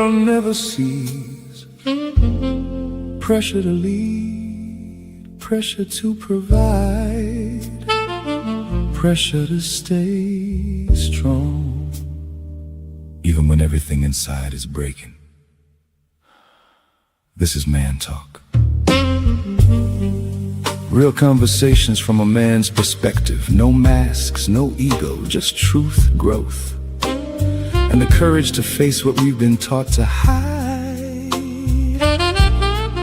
girl never sees. Pressure to lead, pressure to provide, pressure to stay strong, even when everything inside is breaking. This is man talk. Real conversations from a man's perspective. No masks, no ego, just truth, growth, and the courage to face what we've been taught to hide.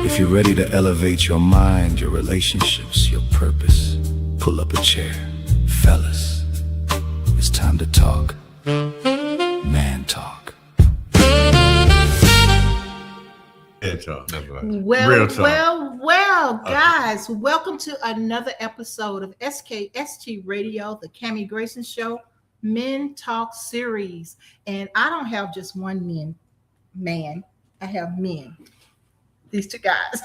If you're ready to elevate your mind, your relationships, your purpose, pull up a chair. Fellas, it's time to talk. Man talk. Well, guys, welcome to another episode of SKST Radio, the Kami Grayson Show, Men Talk series. And I don't have just one man, I have men, these two guys.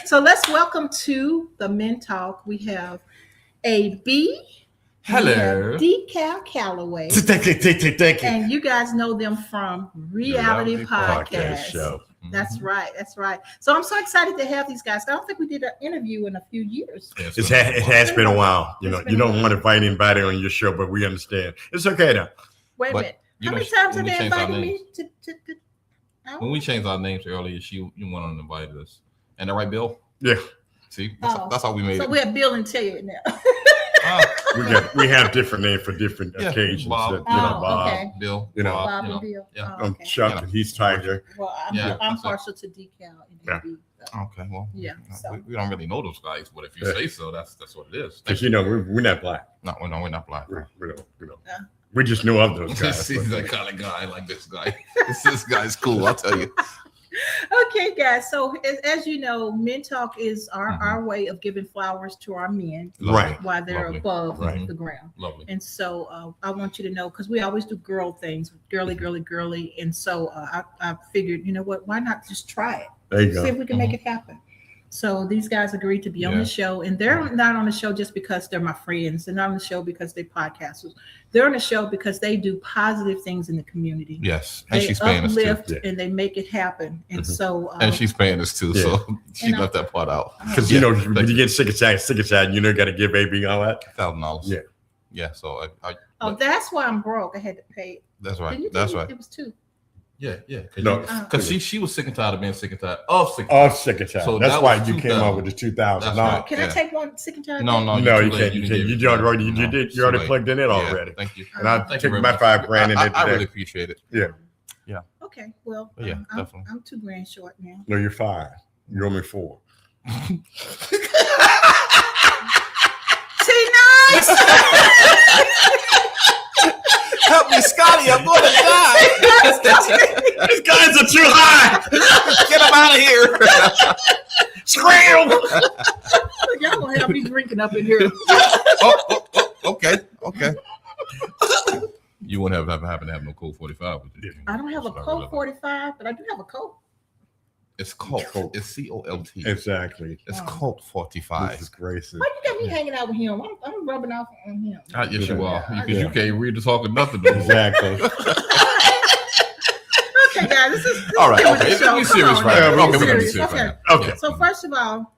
So let's welcome to the Men Talk. We have AB. Hello. Decal Calloway. Thank you. And you guys know them from Reality Podcast Show. That's right. So I'm so excited to have these guys. I don't think we did an interview in a few years. It has been a while. You don't want to invite anybody on your show, but we understand. It's okay now. Wait a minute. How many times have they invited me to when we changed our names earlier, you went on and invited us. And that right, Bill? Yeah. See, that's how we made it. So we have Bill and Ted now. We have different names for different occasions. Bob, Bob, okay. Bill, Bob and Bill. Yeah. Oh, okay. Chuck and he's Tiger. Well, I'm partial to Decal and AB. So. Okay, well, yeah. So. We don't really know those guys, but if you say so, that's what it is. Because we're not black. No, we're not black. We just know of those guys. He's that kind of guy, like this guy. This guy's cool, I'll tell you. Okay, guys. So as you know, Men Talk is our way of giving flowers to our men, right? While they're above the ground. Lovely. And so I want you to know, because we always do girl things, girly. And so I figured, you know what? Why not just try it? There you go. See if we can make it happen. So these guys agreed to be on the show, and they're not on the show just because they're my friends. They're not on the show because they're podcasters. They're on the show because they do positive things in the community. Yes, and they she's paying us too. And they make it happen. And so, and she's paying us too. So she left that part out because when you get sick of chat, you got to give baby all that $1,000. Yeah. So that's why I'm broke. I had to pay. That's right. That's right. It was $2. Yeah. No, because she was sick and tired of being sick and tired of sick. So that's why you came up with the $2,000. Right. Can I take one sick and tired? No, you can't. You already plugged in it already. Thank you. And I took my $5,000 in it. I really appreciate it. Yeah. Okay. Well, definitely. I'm $2,000 short now. No, you're $5,000. You owe me $4,000. Help me, Scotty! I'm going to die. These guys are too high. Get them out of here. Scram! Y'all gonna have me drinking up in here. Okay. You wouldn't happen to have no Colt 45 with you. I don't have a Colt 45, but I do have a Colt. It's Colt. It's COLT. Exactly. It's Colt 45. This is Grayson. Why you got me hanging out with him? I'm rubbing off on him. Yes, you are. Because you can't read the talk or nothing. Exactly. Okay, guys, this is all right. Okay, be serious, right? Okay, we're gonna be serious right now. Okay. So first of all,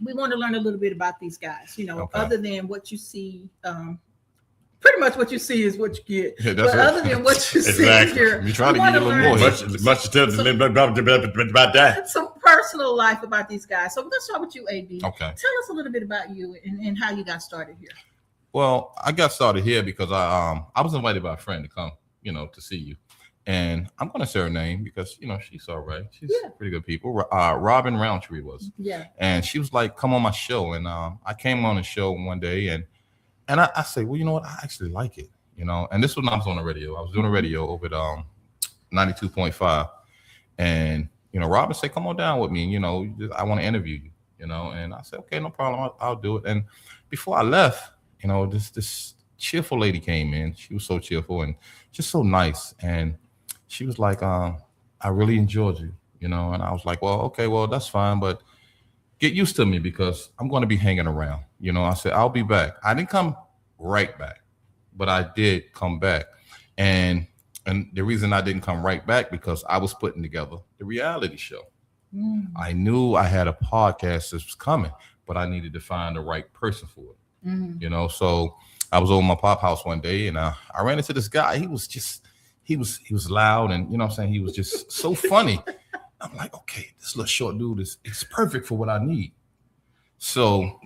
we want to learn a little bit about these guys. Other than what you see. Pretty much what you see is what you get. Yeah, but other than what you see here, we try to get you a little more. Much to tell about that. Some personal life about these guys. So let's start with you, AB. Okay. Tell us a little bit about you and how you got started here. Well, I got started here because I was invited by a friend to come, to see you. And I'm going to say her name because, she's all right. She's pretty good people. Robin Roundtree was. Yeah. And she was like, come on my show. And I came on the show one day and I say, well, you know what? I actually like it, And this was when I was on the radio. I was doing the radio over at 92.5. And, Robin said, come on down with me. I want to interview you, And I said, okay, no problem. I'll do it. And before I left, this cheerful lady came in. She was so cheerful and just so nice. And she was like, I really enjoyed you, And I was like, well, okay, well, that's fine. But get used to me because I'm going to be hanging around. I said, I'll be back. I didn't come right back, but I did come back. And And the reason I didn't come right back because I was putting together the reality show. I knew I had a podcast that was coming, but I needed to find the right person for it. You know, so I was over my pop house one day, and I ran into this guy. He was loud, and you know what I'm saying, he was just so funny. I'm like, okay, this little short dude is perfect for what I need. So,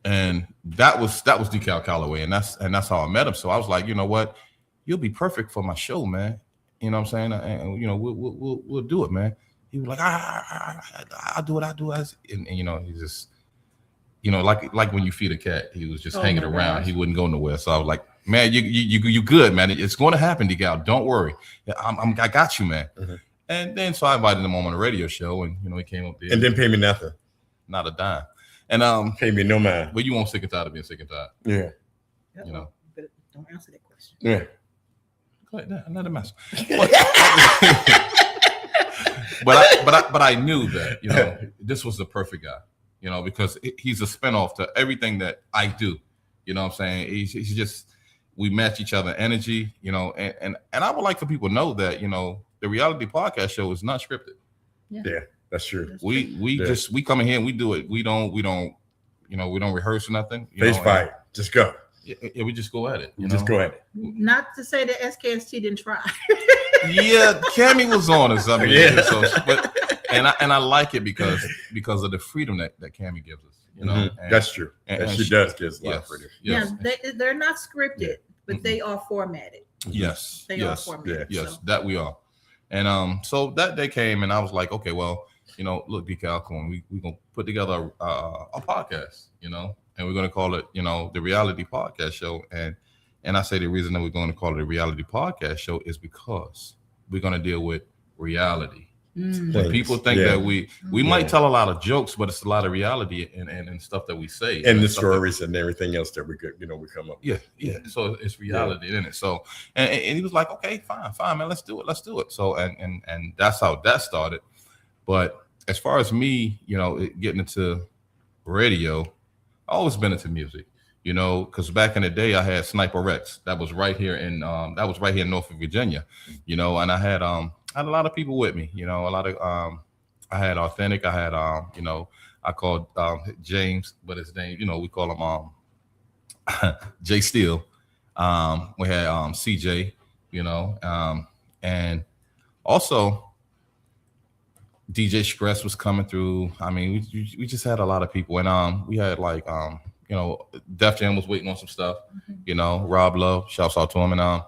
and that was Decal Calloway, and that's how I met him. So I was like, you know what, you'll be perfect for my show, man. You know what I'm saying? And you know, we'll do it, man. He was like, I'll do it. And you know, he's just, you know, like when you feed a cat, he was just hanging around. He wouldn't go nowhere. So I was like, man, you good, man. It's going to happen, Decal. Don't worry. I got you, man. And then so I invited him on a radio show, and you know, he came up there and didn't pay me nothing, not a dime. And pay me no mind. But you won't sick and tired of being sick and tired. Yeah. You know. But don't answer that question. Yeah. Go ahead, another mess. But I knew that, you know, this was the perfect guy, you know, because he's a spinoff to everything that I do. You know what I'm saying? He's just, we match each other energy, you know, and I would like for people to know that, you know, the reality podcast show is not scripted. Yeah, that's true. We come in here and we do it. We don't rehearse or nothing. Face fight. Just go. Yeah, we just go at it. You just know? go at it. Not to say that SKST didn't try. Yeah, Kami was on us. I mean, Yeah. So, and I like it because of the freedom that Kami gives us. You know, That's true. And she does give us a lot of freedom. Yes. Yeah, they're not scripted, but they are formatted. Yes. They are formatted. Yes, so. that we are. And so that day came, and I was like, okay, well, you know, look, Decal, come on, we're gonna put together a podcast, you know, and we're gonna call it, you know, the Reality Podcast Show. And I say the reason that we're going to call it a Reality Podcast Show is because we're going to deal with reality. When people think that we might tell a lot of jokes, but it's a lot of reality and stuff that we say, and the stories and everything else that we could, you know, we come up with. Yeah. So it's reality, isn't it? So and he was like, okay, fine, man, let's do it. So and that's how that started. But as far as me, you know, getting into radio, I've always been into music. You know, because back in the day, I had Sniper Rex. That was right here in Norfolk, Virginia. You know, and I had a lot of people with me. You know, a lot of I had Authentic. I had you know, I called James, but his name, you know, we call him Jay Steele. We had CJ. You know, and also DJ Stress was coming through. I mean, we just had a lot of people, and we had like you know, Def Jam was waiting on some stuff. You know, Rob Love, shouts out to him,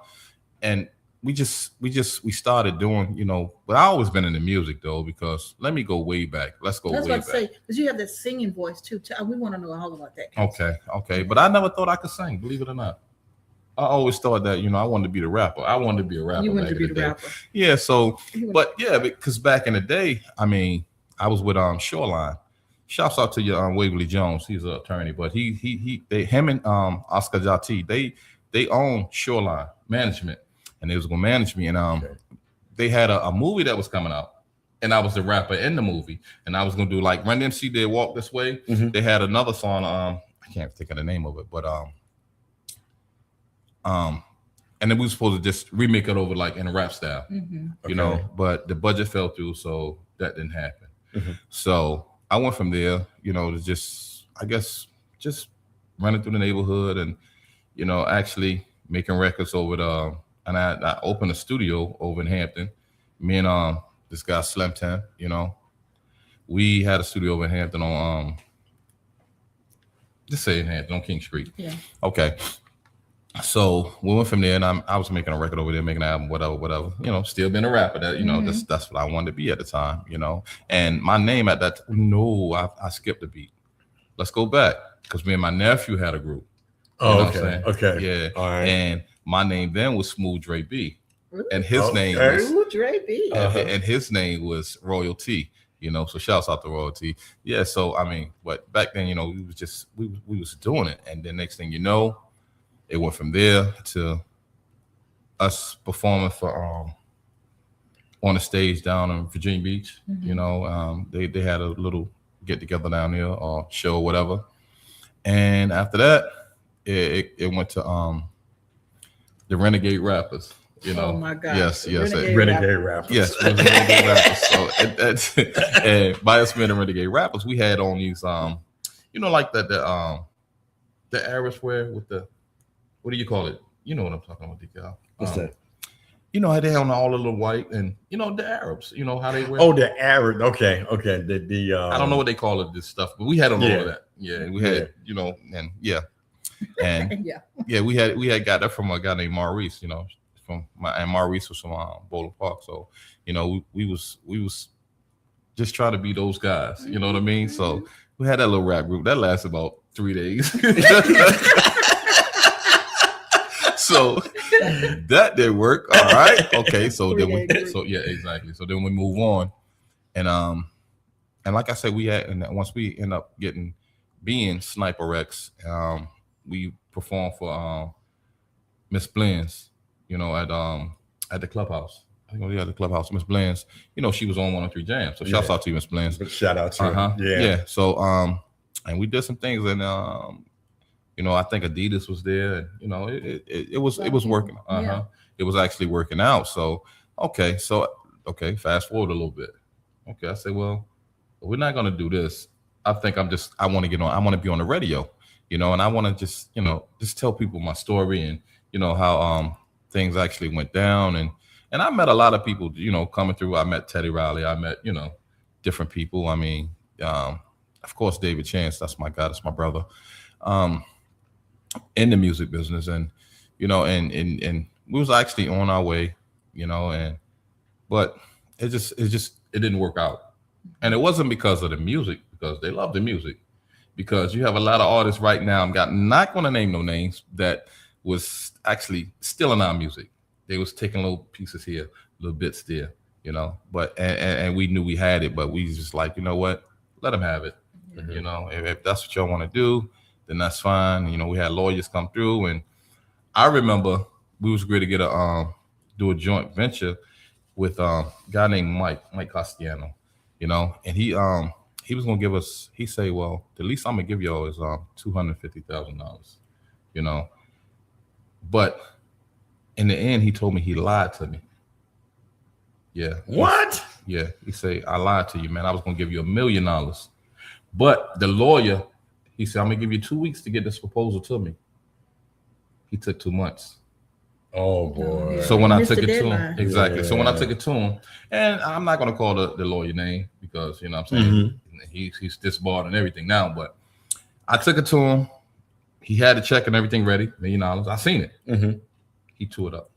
and we started doing, you know. But I always been into music though, because let me go way back. Let's go way back. That's what I say, because you have that singing voice too. We want to know all about that. Okay, but I never thought I could sing, believe it or not. I always thought that, you know, I wanted to be the rapper. I wanted to be a rapper. You wanted to be the rapper. Yeah. So, but yeah, because back in the day, I mean, I was with Shoreline. Shouts out to your Waverly Jones. He's an attorney, but him and Oscar Jati, they own Shoreline Management, and they was gonna manage me. And they had a movie that was coming out, and I was the rapper in the movie, and I was gonna do like Run DMC did Walk This Way. They had another song. I can't think of the name of it, but and then we were supposed to just remake it over like in a rap style, you know. But the budget fell through, so that didn't happen. So I went from there, you know, to just, I guess, just running through the neighborhood and, you know, actually making records over the, and I opened a studio over in Hampton. Me and this guy Slim 10, you know, we had a studio over in Hampton on, just say in Hampton on King Street. Yeah. Okay. So we went from there, and I was making a record over there, making an album, whatever. You know, still being a rapper. That, you know, that's what I wanted to be at the time. You know, and my name at that I skipped a beat. Let's go back, because me and my nephew had a group. Oh, okay. Okay. Yeah. All right. And my name then was Smooth Dre B, and his name was Smooth Dre B, and his name was Royalty. You know, so shouts out to Royalty. Yeah. So I mean, but back then, you know, we was just we was doing it, and then next thing you know, it went from there to us performing for on a stage down in Virginia Beach. You know, they had a little get together down there or show or whatever. And after that, it went to the Renegade Rappers. You know, Oh my God. yes, Renegade rappers. yes, it was renegade rappers. So and by us being renegade rappers, we had on these like the Arabs wear with the, what do you call it? You know what I'm talking about, DK. What's that? You know how they on all of the white, and the Arabs, how they wear. Oh, the Arab. Okay. The I don't know what they call it, this stuff, but we had on all of that. Yeah, we had, and yeah, we had got that from a guy named Maurice. And Maurice was from Bowler Park. So, we was just trying to be those guys. You know what I mean? So we had that little rap group that lasted about 3 days. So that did work. All right. Okay. So then exactly. So then we move on, and like I said, once we end up being Sniper Rex, we performed for Miss Blends, at the clubhouse. I think we had the clubhouse. Miss Blends, she was on 103 Jam. So shouts out to you, Miss Blends. Shout out to her. Yeah. So and we did some things, and I think Adidas was there, and it was working. It was actually working out. So okay, fast forward a little bit. Okay, I say, well, we're not gonna do this. I think I want to get on. I want to be on the radio, and I want to just tell people my story and how things actually went down, and I met a lot of people, coming through. I met Teddy Riley. I met different people. I mean, of course, David Chance. That's my guy. That's my brother. In the music business, and and we was actually on our way, but it didn't work out, and it wasn't because of the music, because they love the music, because you have a lot of artists right now. I'm not going to name no names that was actually stealing our music. They was taking little pieces here, little bits there, but and we knew we had it, but we just like, what, let them have it. If that's what y'all want to do, then that's fine. We had lawyers come through, and I remember we was ready to get do a joint venture with a guy named Mike Castellano, and he was gonna give us. He say, well, the least I'm gonna give y'all is $250,000, but in the end, he told me he lied to me. Yeah. What? Yeah. He say, I lied to you, man. I was gonna give you $1 million, but the lawyer. He said, I'm going to give you 2 weeks to get this proposal to me. He took 2 months. Oh, boy. So when I took it to him, exactly. So when I took it to him, and I'm not going to call the lawyer name because, what I'm saying, he's disbarred and everything now, but I took it to him. He had the check and everything ready, $1 million. I seen it. He tore it up.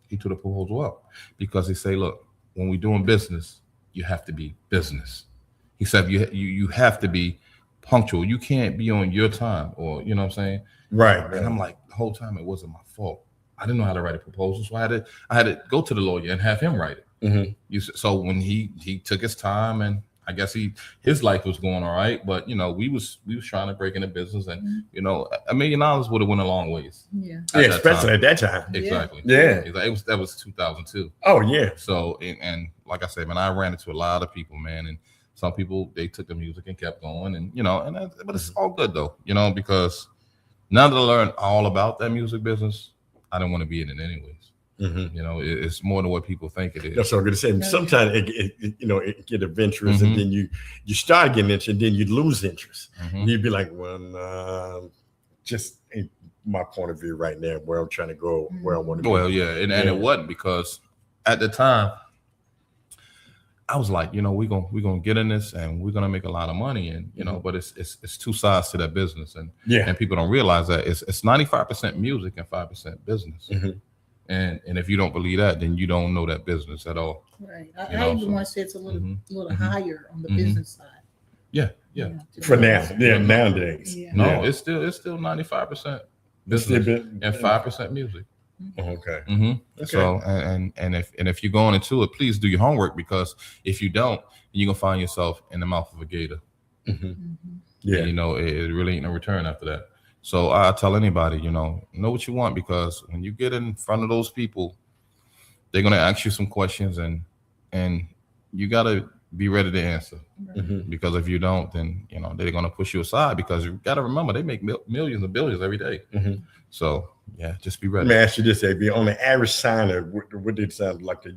He tore the proposal up because he say, look, when we're doing business, you have to be business. He said, you have to be punctual. You can't be on your time, or what I'm saying? Right. And I'm like, the whole time it wasn't my fault. I didn't know how to write a proposal, so I had to go to the lawyer and have him write it. So when he took his time, and I guess his life was going all right, but we was trying to break into business, and $1 million would have went a long ways. Especially at that time. Exactly. Yeah. That was 2002. Oh yeah. So and like I said, man, I ran into a lot of people, man, and some people, they took the music and kept going, and but it's all good though, because now that I learned all about that music business, I don't want to be in it anyways. It's more than what people think it is. That's what I'm going to say. Sometimes it get adventurous, and then you start getting interested, and then you lose interest. You'd be like, well, just ain't my point of view right now, where I'm trying to go, where I want to go. Well, yeah, and it wasn't, because at the time, I was like, we're gonna get in this, and we're gonna make a lot of money, and but it's two sides to that business, and people don't realize that it's 95% music and 5% business, and if you don't believe that, then you don't know that business at all. Right. I even want to say it's a little higher on the business side. Yeah. For now, nowadays. Yeah. No, it's still 95% business and 5% music. Okay. Okay. So and if you're going into it, please do your homework, because if you don't, you're gonna find yourself in the mouth of a gator. Yeah. And, it really ain't no return after that. So I tell anybody, know what you want, because when you get in front of those people, they're gonna ask you some questions, and you gotta be ready to answer. Because if you don't, then they're gonna push you aside, because you gotta remember, they make millions and billions every day. So Yeah, just be Let ready. me ask you this, AB. On the average signer, what did it sound like? A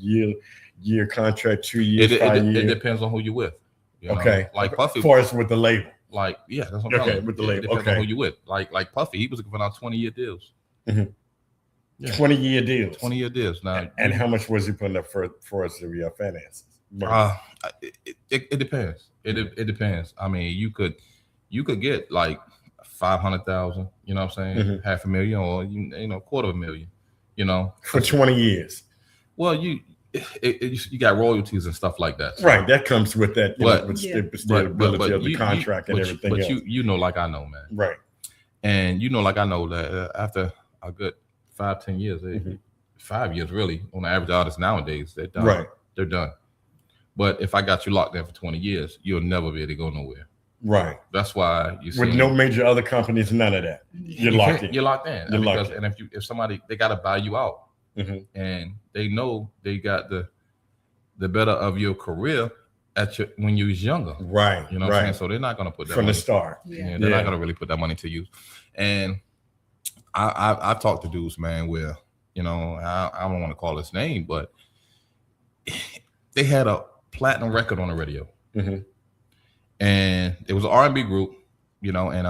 year contract, 2 years, 5 years? It depends on who you're with. You know? Okay. Like Puffy. As far as with the label. Like, yeah, that's what I'm Okay, talking with the about. label. It depends Okay. on who you with. Like Puffy, he was giving out 20-year deals. Mhm. Yeah. 20-year deals. 20-year deals. Now, And how much was he putting up for us to be finances? It depends. It depends. I mean, you could get like 500,000. You know what I'm saying? Mhm. $500,000 or you know $250,000. You know, For 20 years. well, you got royalties and stuff like that. So, Right. That comes with that, But- with Yeah. stability of the contract and everything but else. you know, like I know, man. Right. And you know, like I know that after a good 5-10 years, 5 years really, on the average artist nowadays, they're done. Right. They're done. But if I got you locked in for 20 years, you'll never be able to go nowhere. Right. That's why you see With no major other companies, none of that. You're locked in. You're locked in. You're Because, locked in. and if somebody, they got to buy you out, Mhm. and they know they got the better of your career when you was younger. Right. You know what I'm saying? Right. So they're not going to put that From the money. start. Yeah. They're Yeah. not going to really put that money to use. And I've talked to dudes, man, where, you know, I don't want to call his name, but they had a platinum record on the radio. Mhm. And it was an R&B group, you know, and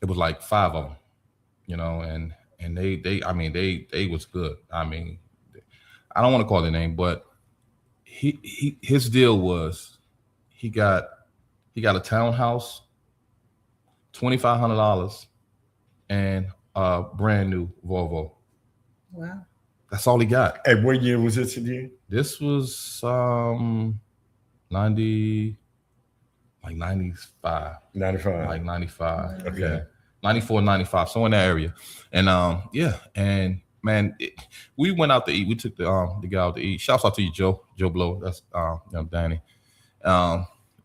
it was like 5 of them, you know, and they was good. I mean, I don't want to call their name, but his deal was he got a townhouse, $2,500, and a brand new Volvo. Wow. That's all he got. Hey, what year was this again? This was 95. 95. Like 95. Okay. Yeah. 94, 95, so in that area. And yeah, and man, we went out to eat. We took the guy out to eat. Shouts out to you, Joe Blow. That's you know, Danny.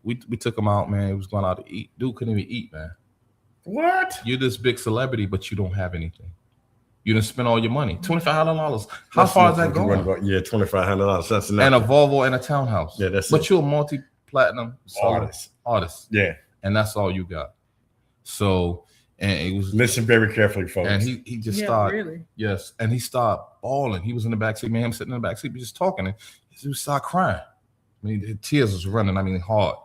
We took him out, man. He was going out to eat. Dude couldn't even eat, man. What? You're this big celebrity, but you don't have anything. You didn't spend all your money. $2,500. How far is that going? Yeah, $2,500. That's enough. And a Volvo and a townhouse. Yeah, that's But it. you're a multi-platinum artist. Yeah. And that's all you got. So, and it was, Listen very carefully, folks. and he just Yeah, started, really. yes, and he started bawling. He was in the backseat, man, him sitting in the backseat, just talking, and he started crying. I mean, the tears was running, I mean, hard.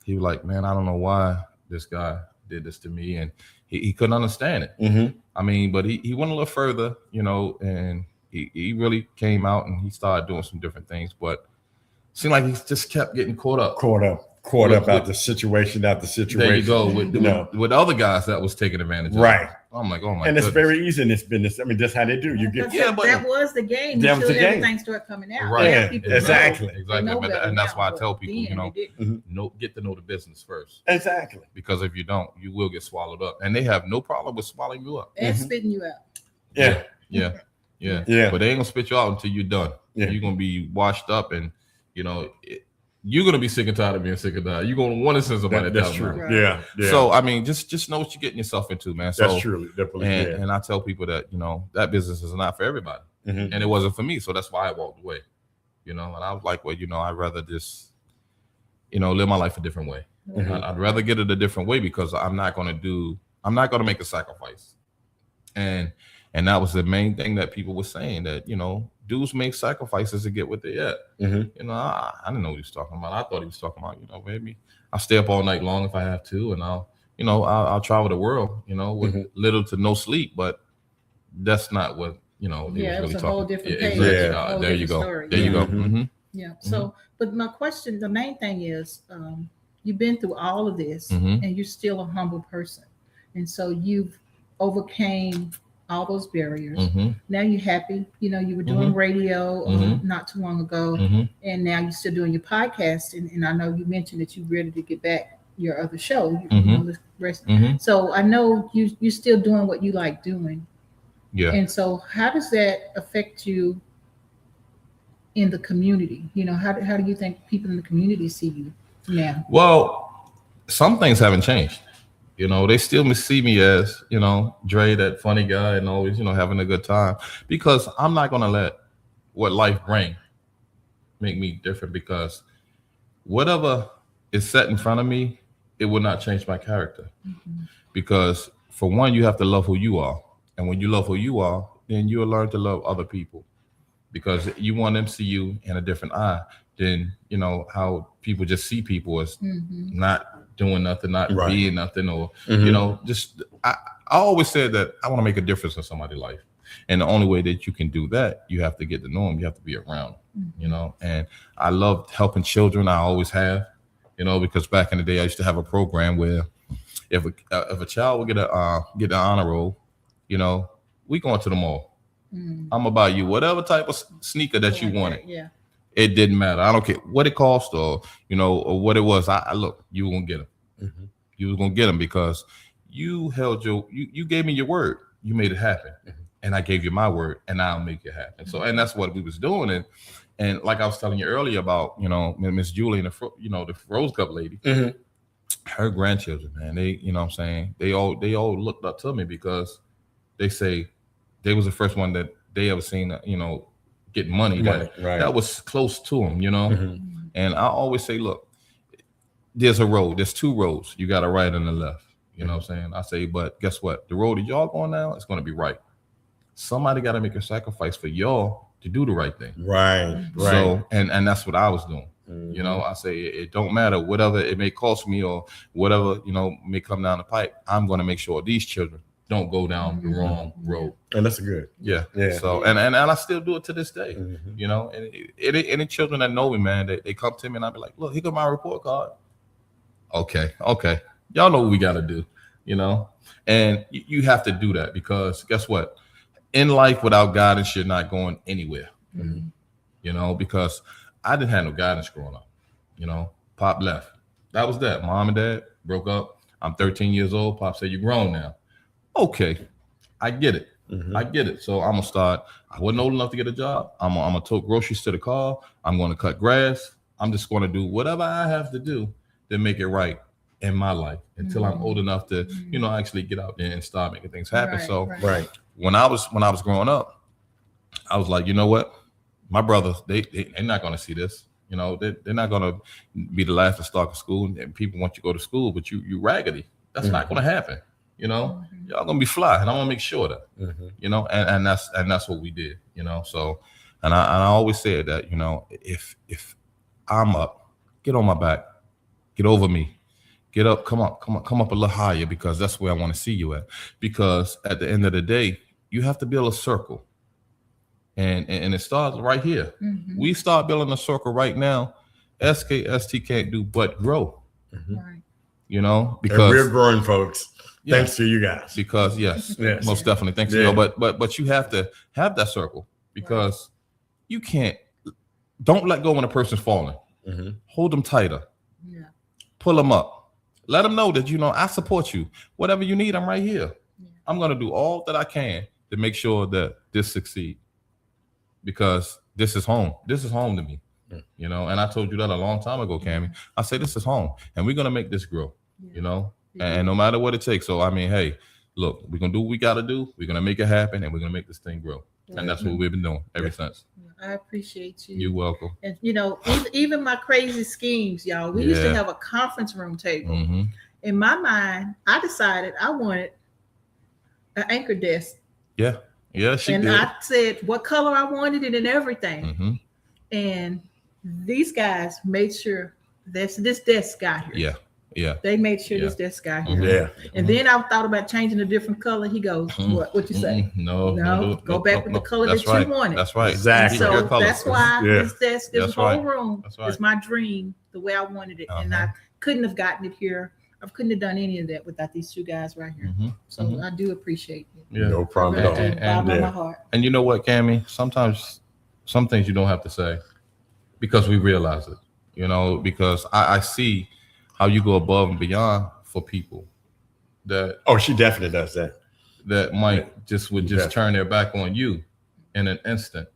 He was like, man, I don't know why this guy did this to me, and he couldn't understand it. Mhm. I mean, but he went a little further, you know, and he really came out and he started doing some different things, but it seemed like he just kept getting caught up. Caught up out the situation, There you go, with other guys that was taking advantage of it. Right. I'm like, oh my And goodness. it's very easy in this business. I mean, that's how they do. You get Yeah, but- that was the game That was until the game. everything started coming out. Right. Yeah, People exactly. know- they Exactly. know But- better and that's now, why I but tell people, you then know, they didn't. get to know the business first, Exactly. because if you don't, you will get swallowed up, and they have no problem with swallowing you up. And spitting you out. Yeah. Yeah. Yeah. But they ain't gonna spit you out until you're done. Yeah. You're gonna be washed up, and you know you're gonna be sick and tired of being sick and tired. You're gonna want to send somebody That's down. true. Right. Yeah. Yeah. So I mean, just know what you're getting yourself into, man. So that's true. Definitely. and I tell people that, you know, that business is not for everybody, Mhm. and it wasn't for me. So that's why I walked away. You know, and I was like, well, you know, I'd rather just, you know, live my life a different way. Mhm. I'd rather get it a different way, because I'm not gonna make a sacrifice. And that was the main thing that people were saying, that, you know, dudes make sacrifices to get what they get. Mhm. You know, I didn't know what he was talking about. I thought he was talking about, you know, maybe I'll stay up all night long if I have to, and I'll travel the world, you know, with Mhm. little to no sleep. But that's not what, you know, they Yeah, it was was really a whole talking. different Yeah, page. exactly. Yeah. Whole There you different go. story. There you go. Mhm. Mhm. Yeah. So, but my question, the main thing is, you've been through all of this, Mhm. and you're still a humble person, and so you've overcame all those barriers. Mhm. Now you're happy. You know, you were doing radio Mhm. not too long ago, Mhm. and now you're still doing your podcast. And I know you mentioned that you're ready to get back your other show. You Mhm. know, the rest. Mhm. So I know you're still doing what you like doing. Yeah. And so how does that affect you in the community? You know, how do you think people in the community see you now? Well, some things haven't changed. You know, they still see me as, you know, Dre, that funny guy, and always, you know, having a good time, because I'm not going to let what life bring make me different, because whatever is set in front of me, it will not change my character. Mhm. Because for one, you have to love who you are. And when you love who you are, then you'll learn to love other people, because you want them to see you in a different eye than, you know, how people just see people as not doing nothing, not being nothing, or, you know, just, I always said that I want to make a difference in somebody's life. And the only way that you can do that, you have to get to know them. You have to be around them, you know. And I loved helping children. I always have, you know, because back in the day, I used to have a program where if a child would get an honor roll, you know, we going to the mall. I'm gonna buy you whatever type of sneaker that you wanted. Yeah. It didn't matter. I don't care what it cost, or, you know, or what it was. I look, you were gonna get them. You was gonna get them because you held you gave me your word. You made it happen, and I gave you my word, and I'll make it happen. So, and that's what we was doing. And like I was telling you earlier about, you know, Miss Julie and the Rose Cup lady, her grandchildren, man, they, you know what I'm saying, they all looked up to me because they say they was the first one that they ever seen, you know, get money that was close to them, you know. And I always say, look, there's a road, there's two roads, you got a right and a left, you know what I'm saying. I say, but guess what, the road that y'all going now, it's going to be right. Somebody got to make a sacrifice for y'all to do the right thing. Right. So, and that's what I was doing. You know, I say it don't matter, whatever it may cost me or whatever, you know, may come down the pipe, I'm going to make sure these children don't go down the wrong road. And that's good. Yeah. So, and I still do it to this day, you know, and any children that know me, man, they come to me and I'll be like, look, here goes my report card. Okay. Y'all know what we got to do, you know, and you have to do that, because guess what? In life, without guidance, you're not going anywhere, you know, because I didn't have no guidance growing up, you know. Pop left. That was that. Mom and dad broke up. I'm 13 years old. Pop said, you're grown now. Okay, I get it. I get it. So I'm gonna start. I wasn't old enough to get a job. I'm gonna tote groceries to the car. I'm gonna cut grass. I'm just gonna do whatever I have to do to make it right in my life until I'm old enough to, you know, actually get out there and start making things happen. When I was growing up, I was like, you know what, my brothers, they're not gonna see this. You know, they're not gonna be the last to start a school, and people want you to go to school, but you raggedy. That's not gonna happen. You know, y'all gonna be fly, and I'm gonna make sure that, you know, and that's what we did, you know. So, and I always said that, you know, if I'm up, get on my back, get over me, get up, come up a little higher, because that's where I want to see you at. Because at the end of the day, you have to build a circle, and it starts right here. We start building a circle right now. SKST can't do but grow, you know, because and we're growing, folks. Thanks to you guys. Because yes, most definitely. Thanks to you. But you have to have that circle, because you don't let go when a person's falling. Hold them tighter. Pull them up. Let them know that, you know, I support you. Whatever you need, I'm right here. I'm gonna do all that I can to make sure that this succeeds, because this is home. This is home to me. You know, and I told you that a long time ago, Kami. I say this is home, and we're gonna make this grow. You know. And no matter what it takes. So, I mean, hey, look, we're going to do what we got to do. We're going to make it happen, and we're going to make this thing grow. And that's what we've been doing ever since. I appreciate you. You're welcome. And, you know, even my crazy schemes, y'all, we used to have a conference room table. In my mind, I decided I wanted an anchor desk. Yeah, she did. And I said what color I wanted it and everything. And these guys made sure this desk got here. Yeah. They made sure this desk got here. And then I thought about changing a different color. He goes, what you say? No, go back with the color that you wanted. That's right. Exactly. So that's why this desk, this whole room is my dream, the way I wanted it. And I couldn't have gotten it here. I couldn't have done any of that without these two guys right here. So I do appreciate it. No problem at all. Bottom of my heart. And you know what, Kami? Sometimes some things you don't have to say, because we realize it, you know, because I see how you go above and beyond for people that she definitely does that might just turn their back on you in an instant,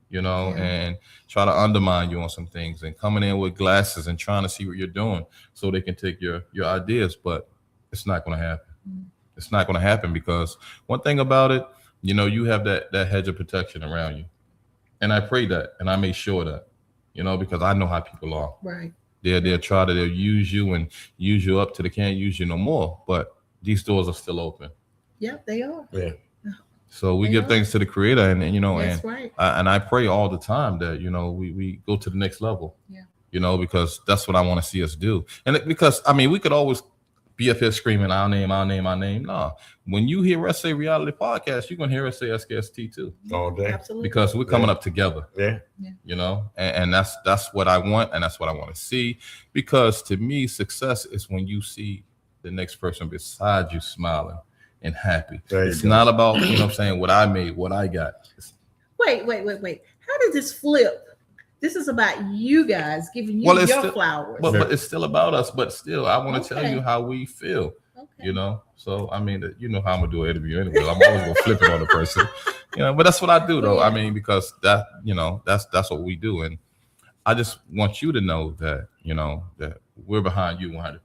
you know, and try to undermine you on some things, and coming in with glasses and trying to see what you're doing so they can take your ideas. But it's not going to happen. It's not going to happen, because one thing about it, you know, you have that hedge of protection around you, and I pray that, and I make sure that, you know, because I know how people are. Right. They'll use you and use you up till they can't use you no more. But these doors are still open. Yeah, they are. Yeah. So we give thanks to the Creator, and you know, That's and right. and I pray all the time that, you know, we go to the next level. Yeah. You know, because that's what I want to see us do. And because I mean, we could always be up here screaming our name, our name, our name. No, when you hear us say reality podcast, you're gonna hear us say SKST too. All day. Absolutely. Because we're coming up together. Yeah. You know, and that's what I want, and that's what I want to see. Because to me, success is when you see the next person beside you smiling and happy. It's not about, you know what I'm saying, what I made, what I got. Wait. How did this flip? This is about you guys giving you your flowers. But it's still about us. But still, I want to tell you how we feel. Okay. You know, so I mean, you know how I'm gonna do an interview anyway. I'm always gonna flip it on the person. You know, but that's what I do, though. I mean, because that, you know, that's what we do, and I just want you to know that, you know, that we're behind you 100%.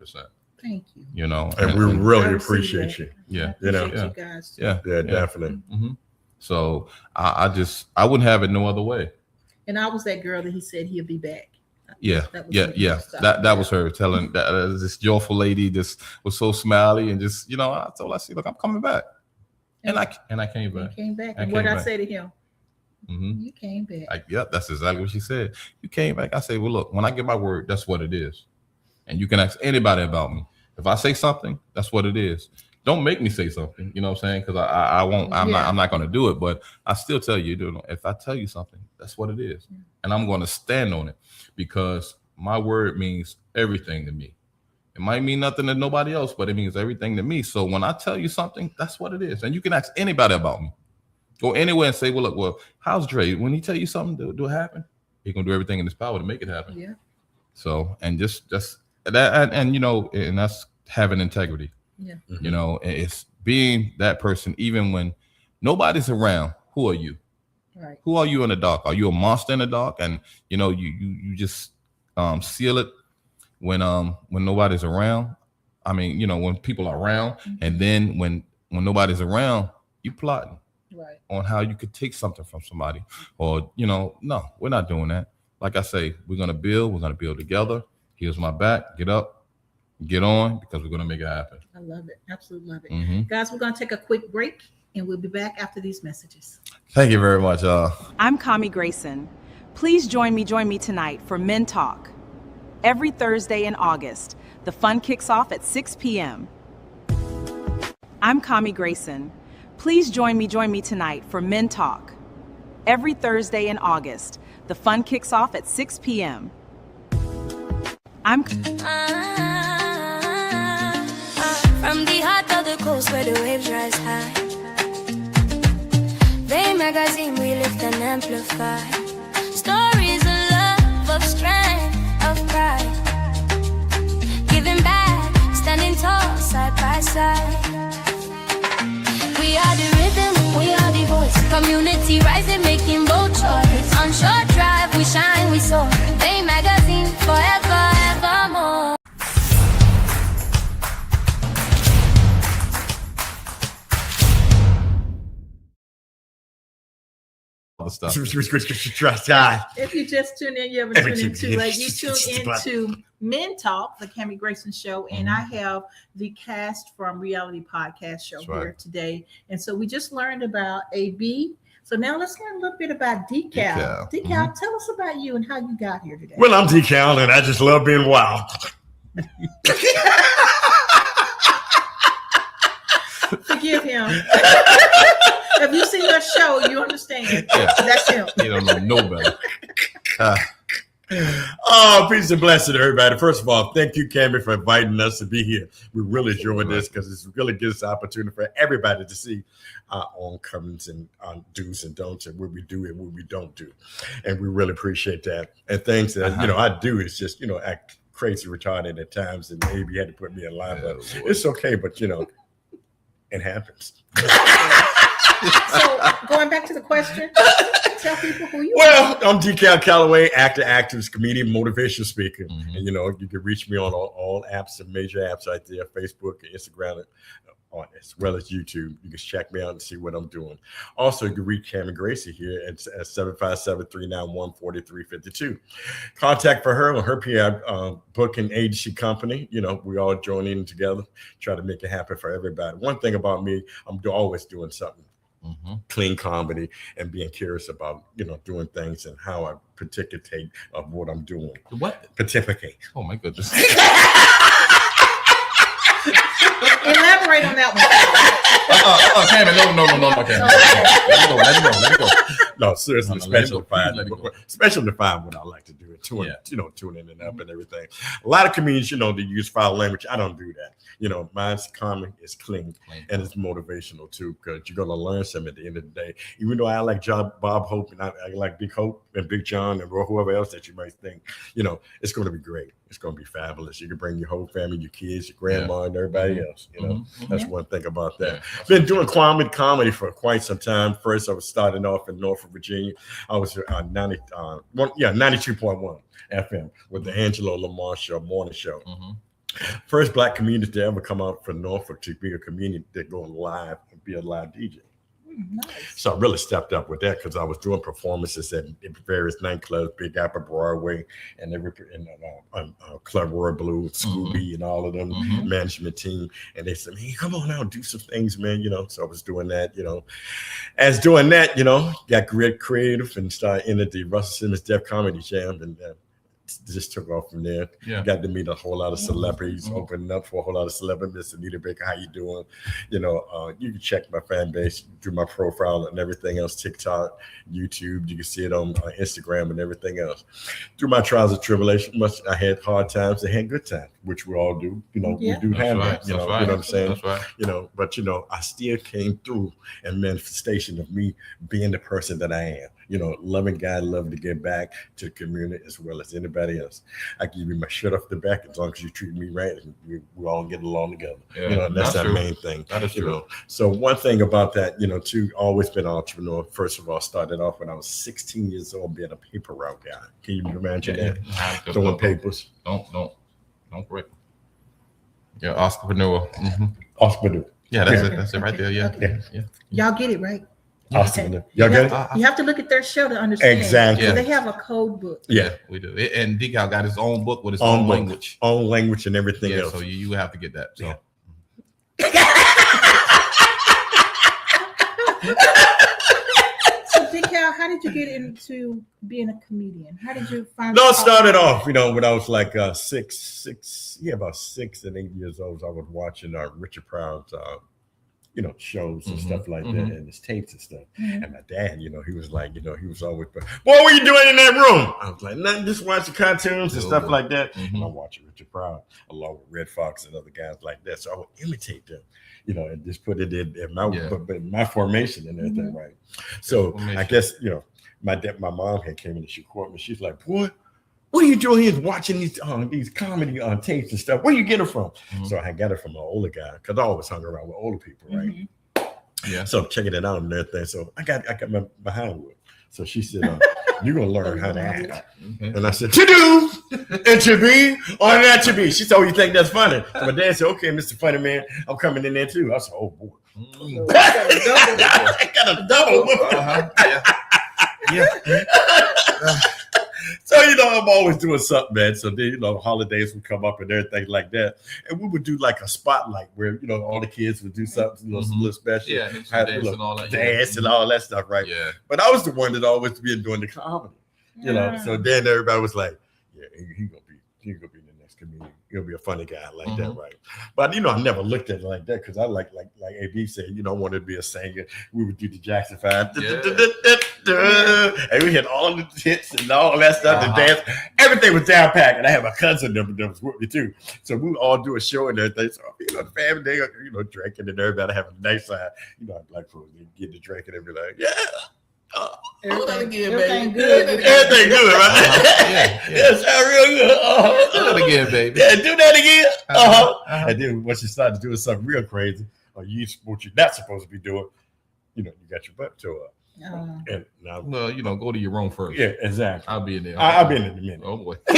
Thank you. You know, and we really appreciate you. Yeah. You know. You guys too. Yeah, definitely. Mm-hmm. So I wouldn't have it no other way. And I was that girl that he said he'll be back. That was her telling that this joyful lady just was so smiley and just, you know, I told her, I said, look, I'm coming back. And I came back. You came back. And what did I say to him? Mm-hmm. You came back. That's exactly what she said. You came back. I said, well, look, when I get my word, that's what it is. And you can ask anybody about me. If I say something, that's what it is. Don't make me say something, you know what I'm saying? Because I won't, I'm not going to do it. But I still tell you, if I tell you something, that's what it is. Yeah. And I'm going to stand on it because my word means everything to me. It might mean nothing to nobody else, but it means everything to me. So when I tell you something, that's what it is. And you can ask anybody about me. Go anywhere and say, well, look, how's Dre? When he tell you something, do it happen? He can do everything in his power to make it happen. Yeah. So, and just that, and you know, and that's having integrity. Yeah. Mm-hmm. You know, it's being that person, even when nobody's around. Who are you? Right. Who are you in the dark? Are you a monster in the dark? And you know, you just seal it when nobody's around. I mean, you know, when people are around, mm-hmm. and then when nobody's around, you plotting on how you could take something from somebody, or you know, no, we're not doing that. Like I say, we're gonna build together. Here's my back. Get up, get on, because we're gonna make it happen. I love it. Absolutely love it. Mm-hmm. Guys, we're gonna take a quick break and we'll be back after these messages. Thank you very much. I'm Kami Grayson. Please join me tonight for Men Talk. Every Thursday in August, the fun kicks off at 6 p.m. I'm Kami Grayson. Please join me tonight for Men Talk. Every Thursday in August, the fun kicks off at 6 p.m. I'm from the heart of the coast where the waves rise high. They magazine we lift and amplify. Stories of love, of strength, of pride. Giving back, standing tall, side by side. We are the rhythm, we are the voice. Community rising, making bold choice. On short drive, we shine, we soar. They magazine, forever, evermore. Stuff. If you just tune in, you haven't tuned into you tune into Men Talk, the Kami Grayson Show, and I have the cast from Reality Podcast Show here today. And so we just learned about AB. So now let's learn a little bit about Decal. Decal, tell us about you and how you got here today. Well, I'm Decal, and I just love being wild. Forgive him. If you see your show, you understand. Yeah. That's him. You don't know no better. Oh, peace and blessing, everybody. First of all, thank you, Kami, for inviting us to be here. We really enjoyed this because it really gives us an opportunity for everybody to see our own comings and do's and don'ts and what we do and what we don't do. And we really appreciate that. And things that, I do is just, act crazy retarded at times, and maybe you had to put me in line, but it's okay. But, it happens. So going back to the question, tell people who you are. Well, I'm Decal Calloway, actor, activist, comedian, motivational speaker. Mm-hmm. And, you can reach me on all apps and major apps right there, Facebook, Instagram, as well as YouTube. You can check me out and see what I'm doing. Also, you can reach Kami Grayson here at 757-391-4352. Contact for her on her PR booking agency company. We all join in together, try to make it happen for everybody. One thing about me, I'm always doing something clean comedy, and being curious about, doing things and how I participate of what I'm doing. What? Participate. Oh my goodness. Elaborate on that one. Kami, no, Kami. Let it go. No, seriously, special to find what I like to do, tuning it up and everything. A lot of comedians, they use foul language. I don't do that. Mine's comedy is clean and it's motivational too, because you're gonna learn something at the end of the day. Even though I like Bob Hope and I like Big Hope and Big John and whoever else that you might think, it's going to be great. It's going to be fabulous. You can bring your whole family, your kids, your grandma, and everybody else. That's one thing about that. Been doing comedy for quite some time. First, I was starting off in Norfolk, Virginia. I was 92.1 FM with the Angelo Lamar Show, morning show. First black comedian to ever come out from Norfolk to be a comedian that go live and be a live DJ. Nice. So I really stepped up with that because I was doing performances at various nightclubs, Big Apple, Broadway, and Club Royal Blue, Scooby, and all of them management team. And they said, "Man, come on out, do some things, man." So I was doing that. As doing that, got great creative and started into the Russell Simmons Def Comedy Jam, and just took off from there. Got to meet a whole lot of celebrities, opening up for a whole lot of celebrities. Miss Anita Baker, how you doing? You can check my fan base through my profile and everything else, TikTok, YouTube. You can see it on Instagram and everything else. Through my trials and tribulations, I had hard times and had good times, which we all do. We do have that. You know what I'm saying? That's right. But I still came through and manifestation of me being the person that I am. Loving God, loving to give back to the community as well as anybody else. I give you my shirt off the back as long as you treat me right, and we all get along together. And that's our main thing. That is true. So one thing about that, too, always been an entrepreneur. First of all, started off when I was 16 years old, being a paper route guy. Can you imagine that? Throwing papers. Don't break. Yeah, entrepreneur. Entrepreneur. Yeah, that's it right there. Yeah. Okay. Y'all get it right. Awesome. Y'all get it? You have to look at their show to understand. Exactly. So they have a code book. Yeah, we do. And Decal got his own book with his own language. Own language and everything else. So you have to get that. So. So Decal, how did you get into being a comedian? How did you find? No, it started off, when I was like about 6 and 8 years old. I was watching Richard Pryor's shows and stuff like that, and his tapes and stuff. And my dad, he was like, he was always, "Boy, what were you doing in that room?" I was like, "Nothing, just watching cartoons and stuff like that." And I'm watching Richard Pryor along with Red Fox and other guys like that. So I would imitate them, and just put it in my formation and everything, right? So I guess, my mom had came in and she caught me. She's like, "Boy, what are you doing here watching these comedy tapes and stuff? Where you get it from?" So I got it from an older guy because I always hung around with older people, right? Yeah. So checking it out and everything. So I got my behind with. So she said, "You're gonna learn how to act." And I said, "To do and to be or not to be." She said, "Oh, you think that's funny?" So my dad said, "Okay, Mr. Funny Man, I'm coming in there too." I said, "Oh boy." I got a double. So, I'm always doing something, man. So then, holidays would come up and everything like that. And we would do like a spotlight where, all the kids would do something, some little special. Yeah, dance and all that. Dance and all that stuff, right? Yeah. But I was the one that always been doing the comedy, So then everybody was like, "Yeah, he's gonna be the next comedian. He'll be a funny guy like that, right?" But I never looked at it like that because I like AB said, wanted to be a singer. We would do the Jackson 5. And we had all the hits and all that stuff, the dance. Everything was down packed. And I had my cousin that was with me too. So we would all do a show and everything. So, the family, they, drinking and everybody having a nice time. Black folks, they get to drinking and be like, "Yeah. Everything good, Everything good, right? Yes, real good. Do that again, baby. Yeah, do that again. And then once you start doing something real crazy, or what you're not supposed to be doing, you got your butt toe up. And now, well, go to your room first. Yeah, exactly. I'll be in there. I'll be in it in a minute. Oh boy. But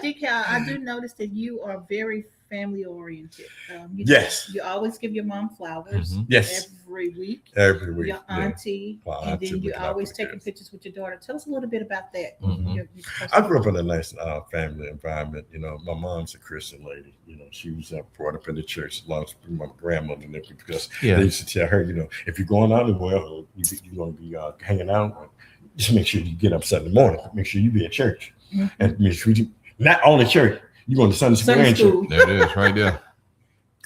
Decal, I do notice that you are very family oriented. Yes. You always give your mom flowers. Yes. Every week. Every week. Your auntie. Well, and auntie then you looking out always for the taking kids. pictures with your daughter. Tell us a little bit about that. I grew up in a nice family environment. You know, my mom's a Christian lady. You know, she was brought up in the church along with my grandmother and everything, because they used to tell her, you know, if you're going out anywhere, you're going to be hanging out, just make sure you get up Sunday morning. Make sure you be at church. And make sure you, not only church, you're going to Sunday school and church. There it is, right there.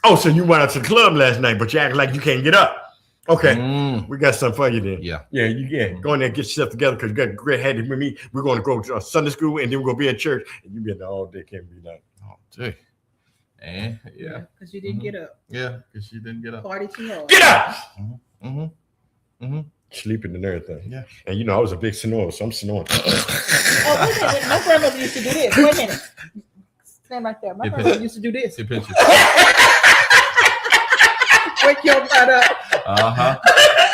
Oh, so you went out to the club last night, but you act like you can't get up. Okay, we got something for you then. Yeah. Go in there and get yourself together, because you got great head with me. We're going to go to Sunday school, and then we're going to be at church, and you be in there all day, can't be like, Oh, gee. And Because you didn't get up. Yeah, because she didn't get up. Party too hard. get up! Sleeping and everything. Yeah. And you know, I was a big snorer, so I'm snoring. Oh, wait a minute. My grandmother used to do this. Wait a minute. Stand right there. My grandmother used to do this. Get pictures. Wake your butt up.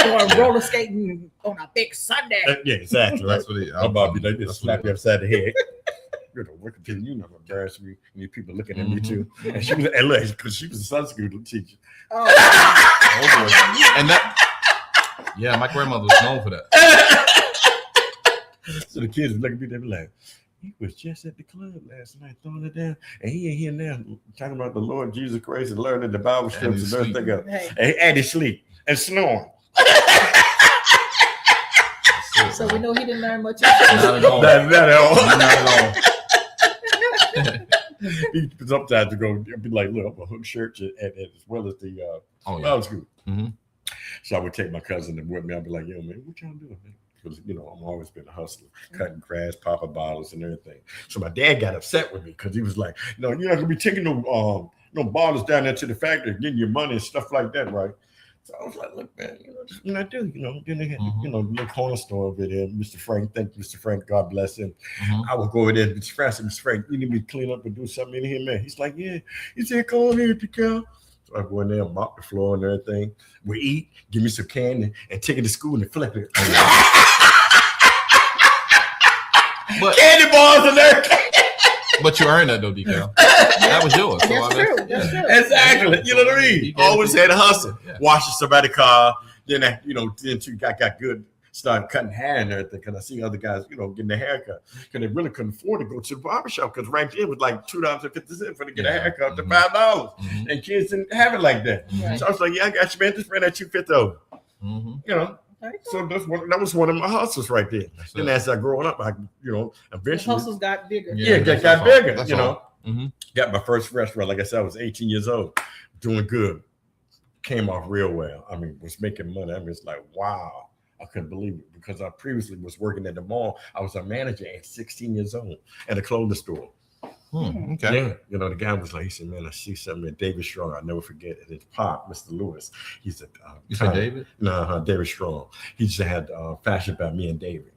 Going roller skating on a big Sunday. Yeah, exactly. Right. That's what it. My mom be like this, That's slap what you it- upside the head. You know, working till you never embarrass me. And you people looking at me too. And she was, and look, because she was a Sunday school teacher. Oh, Oh, boy. And that. Yeah, my grandmother was known for that. So the kids would look at me, they be like, he was just at the club last night throwing it down, and he ain't here now talking about the Lord Jesus Christ and learning the Bible scriptures and everything else. hey. And he sleep and snoring. So we know he didn't learn much. Not at all. Not at all. Not at all. He sometimes to go be like, look, I'm gonna hook church as well as the Bible school. So I would take my cousin and with me. I'd be like, yo, man, what y'all doing, man? Because, you know, I'm always been a hustler, cutting grass, popping bottles and everything. So my dad got upset with me because he was like, no, you're not going to be taking no bottles down there to the factory, getting your money and stuff like that, right? So I was like, look, man, you know, just what I do, you know, then they had, you know, the little corner store over there, Mr. Frank, thank you, Mr. Frank, God bless him. I would go over there, Mr. Frank, said, Mr. Frank, you need me to clean up and do something in here, man. He's like, yeah. He said, come on here, Pical. So I go in there, mop the floor and everything. We eat, give me some candy, and take it to school and flip it. But, Candy bars and everything. but you earned that though, Decal. That was yours. So That's true. That's true. Exactly. You know what I mean? Always had a hustle. Yeah. Washing somebody's car. Then I, you know, then you got good. Started cutting hair and everything, because I see other guys, you know, getting their haircut, because they really couldn't afford to go to the barbershop, because right there was like $2.50 for to get a haircut to $5, and kids didn't have it like that. So I was like, yeah, I got you, man. Just bring that $2.50 over. You know. So that was one of my hustles right there. Then as I growing up, I, you know, eventually The hustles got bigger. got bigger. That's you know, all. got my first restaurant. Like I said, I was 18 years old, doing good. Came off real well. I mean, was making money. I mean, it's like, wow. I couldn't believe it, because I previously was working at the mall. I was a manager at 16 years old at a clothing store. Okay. Yeah, you know, the guy was like, he said, man, I see something in David Strong. I'll never forget it. It's Pop, Mr. Lewis. He said, You said David? No, David Strong. He just had fashion by me and David.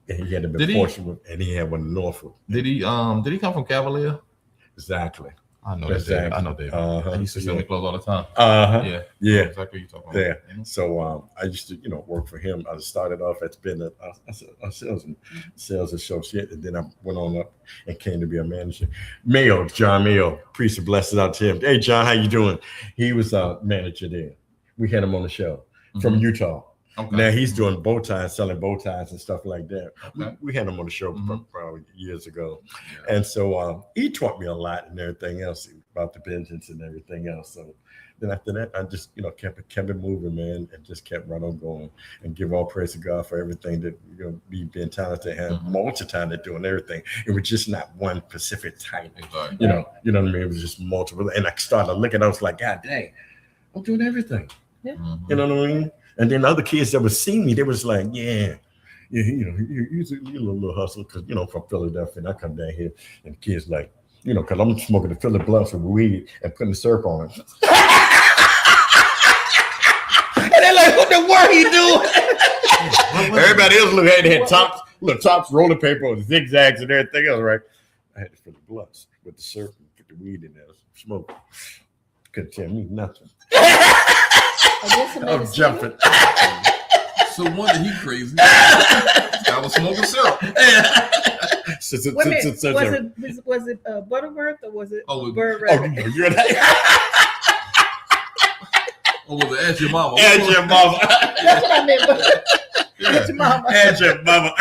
And he had a Did he? Porsche, and he had one in Norfolk. Did he come from Cavalier? Exactly. I know Exactly. David. I know David. He used to sell me clothes all the time. Yeah. Yeah. Exactly what you're talking about. Yeah. So I used to, you know, work for him. I started off as being a sales associate, and then I went on up and came to be a manager. John Mayo, priest of blessings out to him. Hey, John, how you doing? He was a manager there. We had him on the show from Utah. Okay. Now he's doing bow ties, selling bow ties and stuff like that. Okay. We had him on the show probably years ago. Yeah. And so he taught me a lot and everything else about the business and everything else. So then after that, I just, you know, kept it moving, man, and just kept right on going, and give all praise to God for everything that, you know, me being talented, have multi-talented doing everything. It was just not one specific type. Exactly. You know what I mean? It was just multiple. And I started looking, I was like, God dang, I'm doing everything. Yeah. You know what I mean? And then other kids that would see me, they was like, yeah, you know, you're a little hustler, because, you know, from Philadelphia, and I come down here, and kids like, you know, because I'm smoking the Philly blunts with weed and putting the syrup on it. And they're like, what the work he doing? Everybody else had tops, rolling paper, with zigzags and everything else, right? I had to fill the blunts with the syrup and put the weed in there, smoke. Couldn't tell me nothing. I'm jumping. So wonder he crazy. I was smoking syrup. Wait a minute, was it Butterworth or was it Bird? Oh, you're Oh, was it Ask Your Mama? Ask Your Mama. That's what I meant. Ask Your Mama. Ask Your Mama.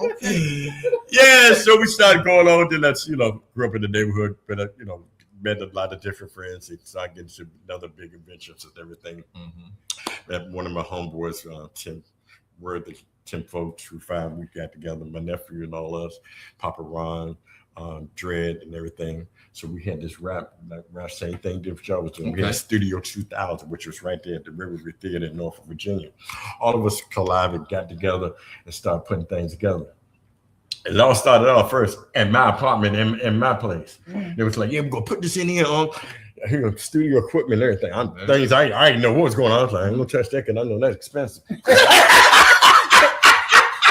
Okay. Yeah, so we started going on. Then that's, grew up in the neighborhood, but, met a lot of different friends. It started getting to another big adventures and everything. Met one of my homeboys, Tim Worthy, Tim Folks, True Five, we got together, my nephew and all us, Papa Ron, Dread and everything. So we had this rap same thing that y'all was doing. We had Studio 2000, which was right there at the Riverview Theater in Norfolk, Virginia. All of us collabed, got together, and started putting things together. It all started off first at my apartment in my place. They was like, yeah, we're going to put this in here on studio equipment and everything. Things I didn't know what was going on. I was like, I ain't going to touch that because I know that's expensive.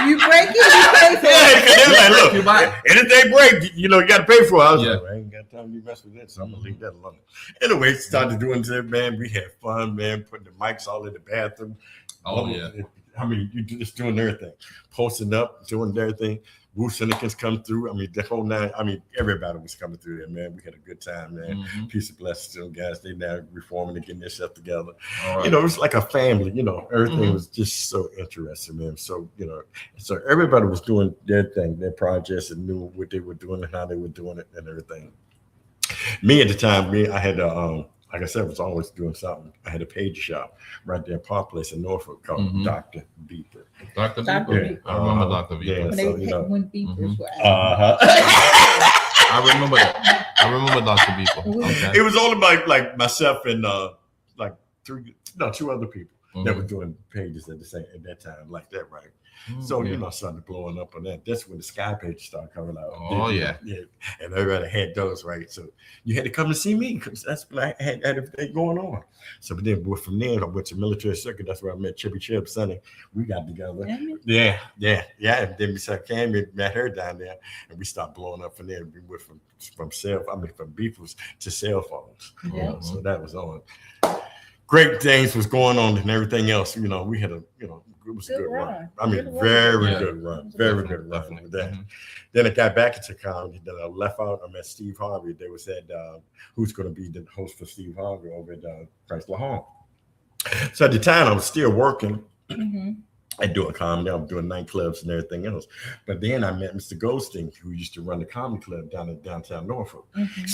You break it, you pay for it. Yeah, like, look, anything break, you got to pay for it. I was like, I ain't got time to mess with that, so I'm going to leave that alone. Anyway, started doing that, man. We had fun, man, putting the mics all in the bathroom. Oh, yeah. I mean, you just doing everything. Posting up, doing everything. Woo Sinnekins come through. I mean, the whole nine. I mean, everybody was coming through there, man. We had a good time, man. Peace and blessings to them guys. They now reforming and getting their stuff together. Right. It was like a family, everything was just so interesting, man. So, so everybody was doing their thing, their projects, and knew what they were doing and how they were doing it and everything. Me at the time, I had like I said, I was always doing something. I had a page shop right there in Park Place in Norfolk called Dr. Beeper. Dr. Beeper? Yeah. I remember Dr. Beeper. Yeah, when Beepers were I remember that. I remember Dr. Beeper. Okay. It was only like myself and two other people that were doing pages at that time like that, right? So, started blowing up on that. That's when the Sky page started coming out. Oh, yeah. And everybody had those, right? So you had to come and see me because that's when I had everything going on. So, but then from there, I went to Military Circuit. That's where I met Chippy Chip, Sonny. We got together. Yeah. And then we started Kami, met her down there, and we started blowing up from there. We went from beepers to cell phones. So that was on. Great things was going on and everything else. We had it was a good run. I mean, very good run with that. Then I got back into comedy. Then I left out. I met Steve Harvey. They was said, who's going to be the host for Steve Harvey over at Chrysler Hall. So at the time, I was still working. I doing comedy. I was doing nightclubs and everything else. But then I met Mr. Goldstein, who used to run the comedy club down in downtown Norfolk.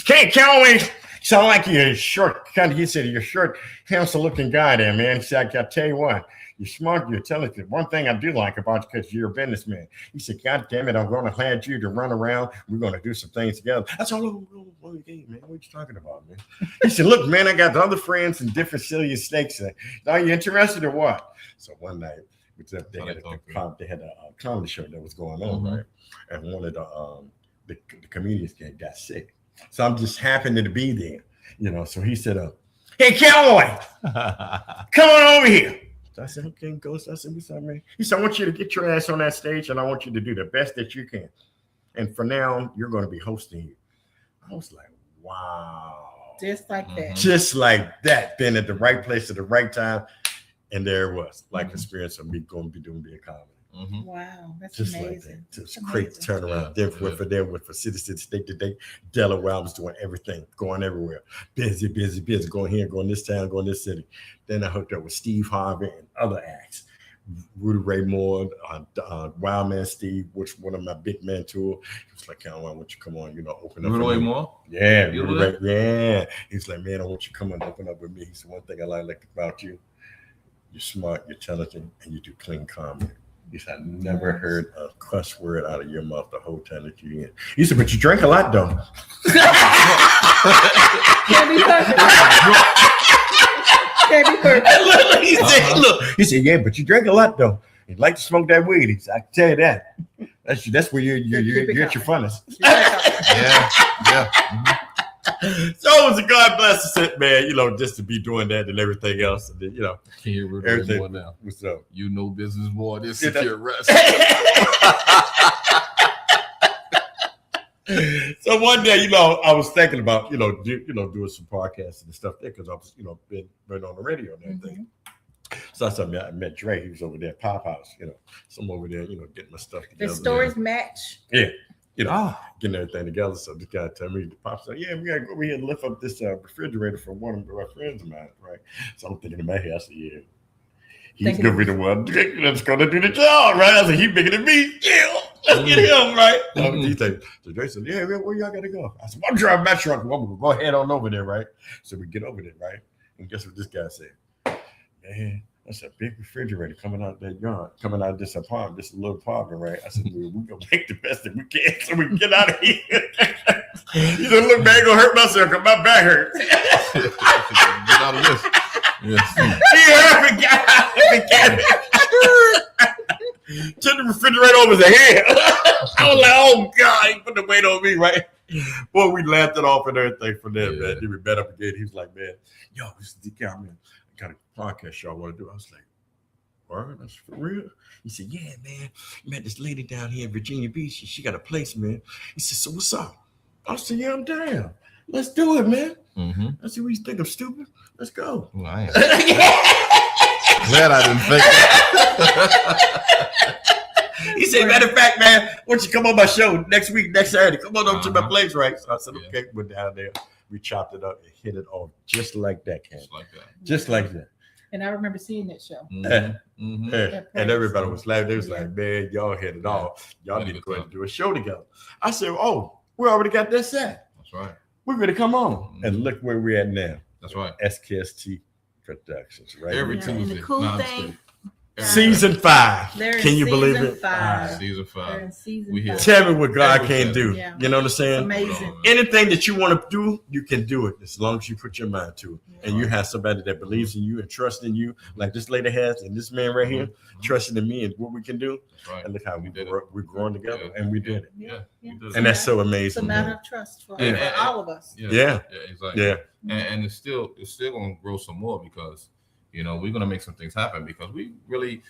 Can't always sound like you're short. He said, you're short, handsome-looking guy there, man. He said, I got to tell you what. You're smart, you're intelligent. One thing I do like about you, because you're a businessman. He said, God damn it, I'm going to have you to run around. We're going to do some things together. That's all man. What are you talking about, man? He said, look, man, I got other friends in different silly snakes. Are you interested or what? So one night, they had a comedy show that was going on, right? And one of the comedians got sick. So I'm just happened to be there, So he said, hey, Cowboy, come on over here. So I said, okay, Ghost. I said, what's up, man? He said, I want you to get your ass on that stage and I want you to do the best that you can. And for now, you're going to be hosting you. I was like, wow. Just like that. Just like that. Been at the right place at the right time. And there it was. Life experience of me going to be doing big comedy. Wow, that's just amazing. Like that. Just great turnaround. Then went from city to state to state. Delaware, I was doing everything, going everywhere. Busy, going here, going this town, going this city. Then I hooked up with Steve Harvey and other acts. Rudy Ray Moore, Wild Man Steve, which one of my big men tour. He was like, I want you to come on, open up. Rudy Ray Moore? Yeah, Rudy Ray, yeah. He's like, man, I want you to come on, open up with me. He said, one thing I like about you, you're smart, you're intelligent, and you do clean comedy. He said, I never heard a cuss word out of your mouth the whole time that you're in. He said, but you drink a lot, though. Can't be perfect. He said, yeah, but you drink a lot, though. You like to smoke that weed. He said, I can tell you that. That's where you're at your funnest. Yeah. So it was a God bless us, man, just to be doing that and everything else. And then, everything more now. What's up? You know business more. This is your rest. So one day, I was thinking about, doing some podcasts and stuff there because I was, been on the radio and everything. So I met Dre. He was over there at Pop House, So I'm over there, getting my stuff together. The stories match. Yeah. Getting everything together. So this guy told me, the Pop said, yeah, we got to go over here and lift up this refrigerator for one of my friends of mine, right? So I'm thinking in my head, I said, yeah. He's going to be the one that's going to do the job, right? I said, he's bigger than me. Yeah, let's get him, right? So Dre said, yeah, where y'all got to go? I said, well, I'm driving my truck. Well, we'll go ahead on over there, right? So we get over there, right? And guess what this guy said? Man, that's a big refrigerator coming out that yard, coming out of this apartment, this little apartment, right? I said, we're going to make the best that we can so we can get out of here. He said, look, man, I ain't going to hurt myself because my back hurts. Get out of this. Yes. Took the refrigerator over his head. I was like, oh God, he put the weight on me, right? Boy, we laughed it off and everything from there, man. Then we met up again. He was like, man, yo, this is the guy, man. I got a podcast show I want to do. I was like, word, that's for real? He said, yeah, man. Met this lady down here in Virginia Beach. She got a place, man. He said, so what's up? I said, yeah, I'm down. Let's do it, man. Mm-hmm. I said, what you think I'm stupid? Let's go. Well, I am. Glad I didn't think that. He said, matter of fact, man, why don't you come on my show next week, next Saturday? Come on over to my place, right? So I said, okay, we're down there. We chopped it up and hit it off just like that, Cam. Just like that. And I remember seeing that show. Mm-hmm. Mm-hmm. And everybody was laughing. They was like, man, y'all hit it off. Y'all need to go ahead and do a show together. I said, oh, we already got that set. That's right. We're ready to come on. Mm-hmm. And look where we're at now. That's right. SKST Productions, right? Every And Tuesday. the cool thing. Season 5. They're in Can you believe season it? 5. Season 5. They're in season We here. 5. Tell me what God Everything. can do. Yeah. You know what I'm It's saying? amazing. Anything that you want to do, you can do it as long as you put your mind to it. Yeah. And you have somebody that believes in you and trusts in you, like this lady has, and this man right here, trusting in me and what we can do. That's right. And look how We did it. we're growing together, Yeah. and we did it. Yeah. Yeah. We did it. And that's so It's a amazing. matter man. of trust for Yeah. all of us. Yeah. Exactly. Yeah. And it's still going to grow some more because we're going to make some things happen because we really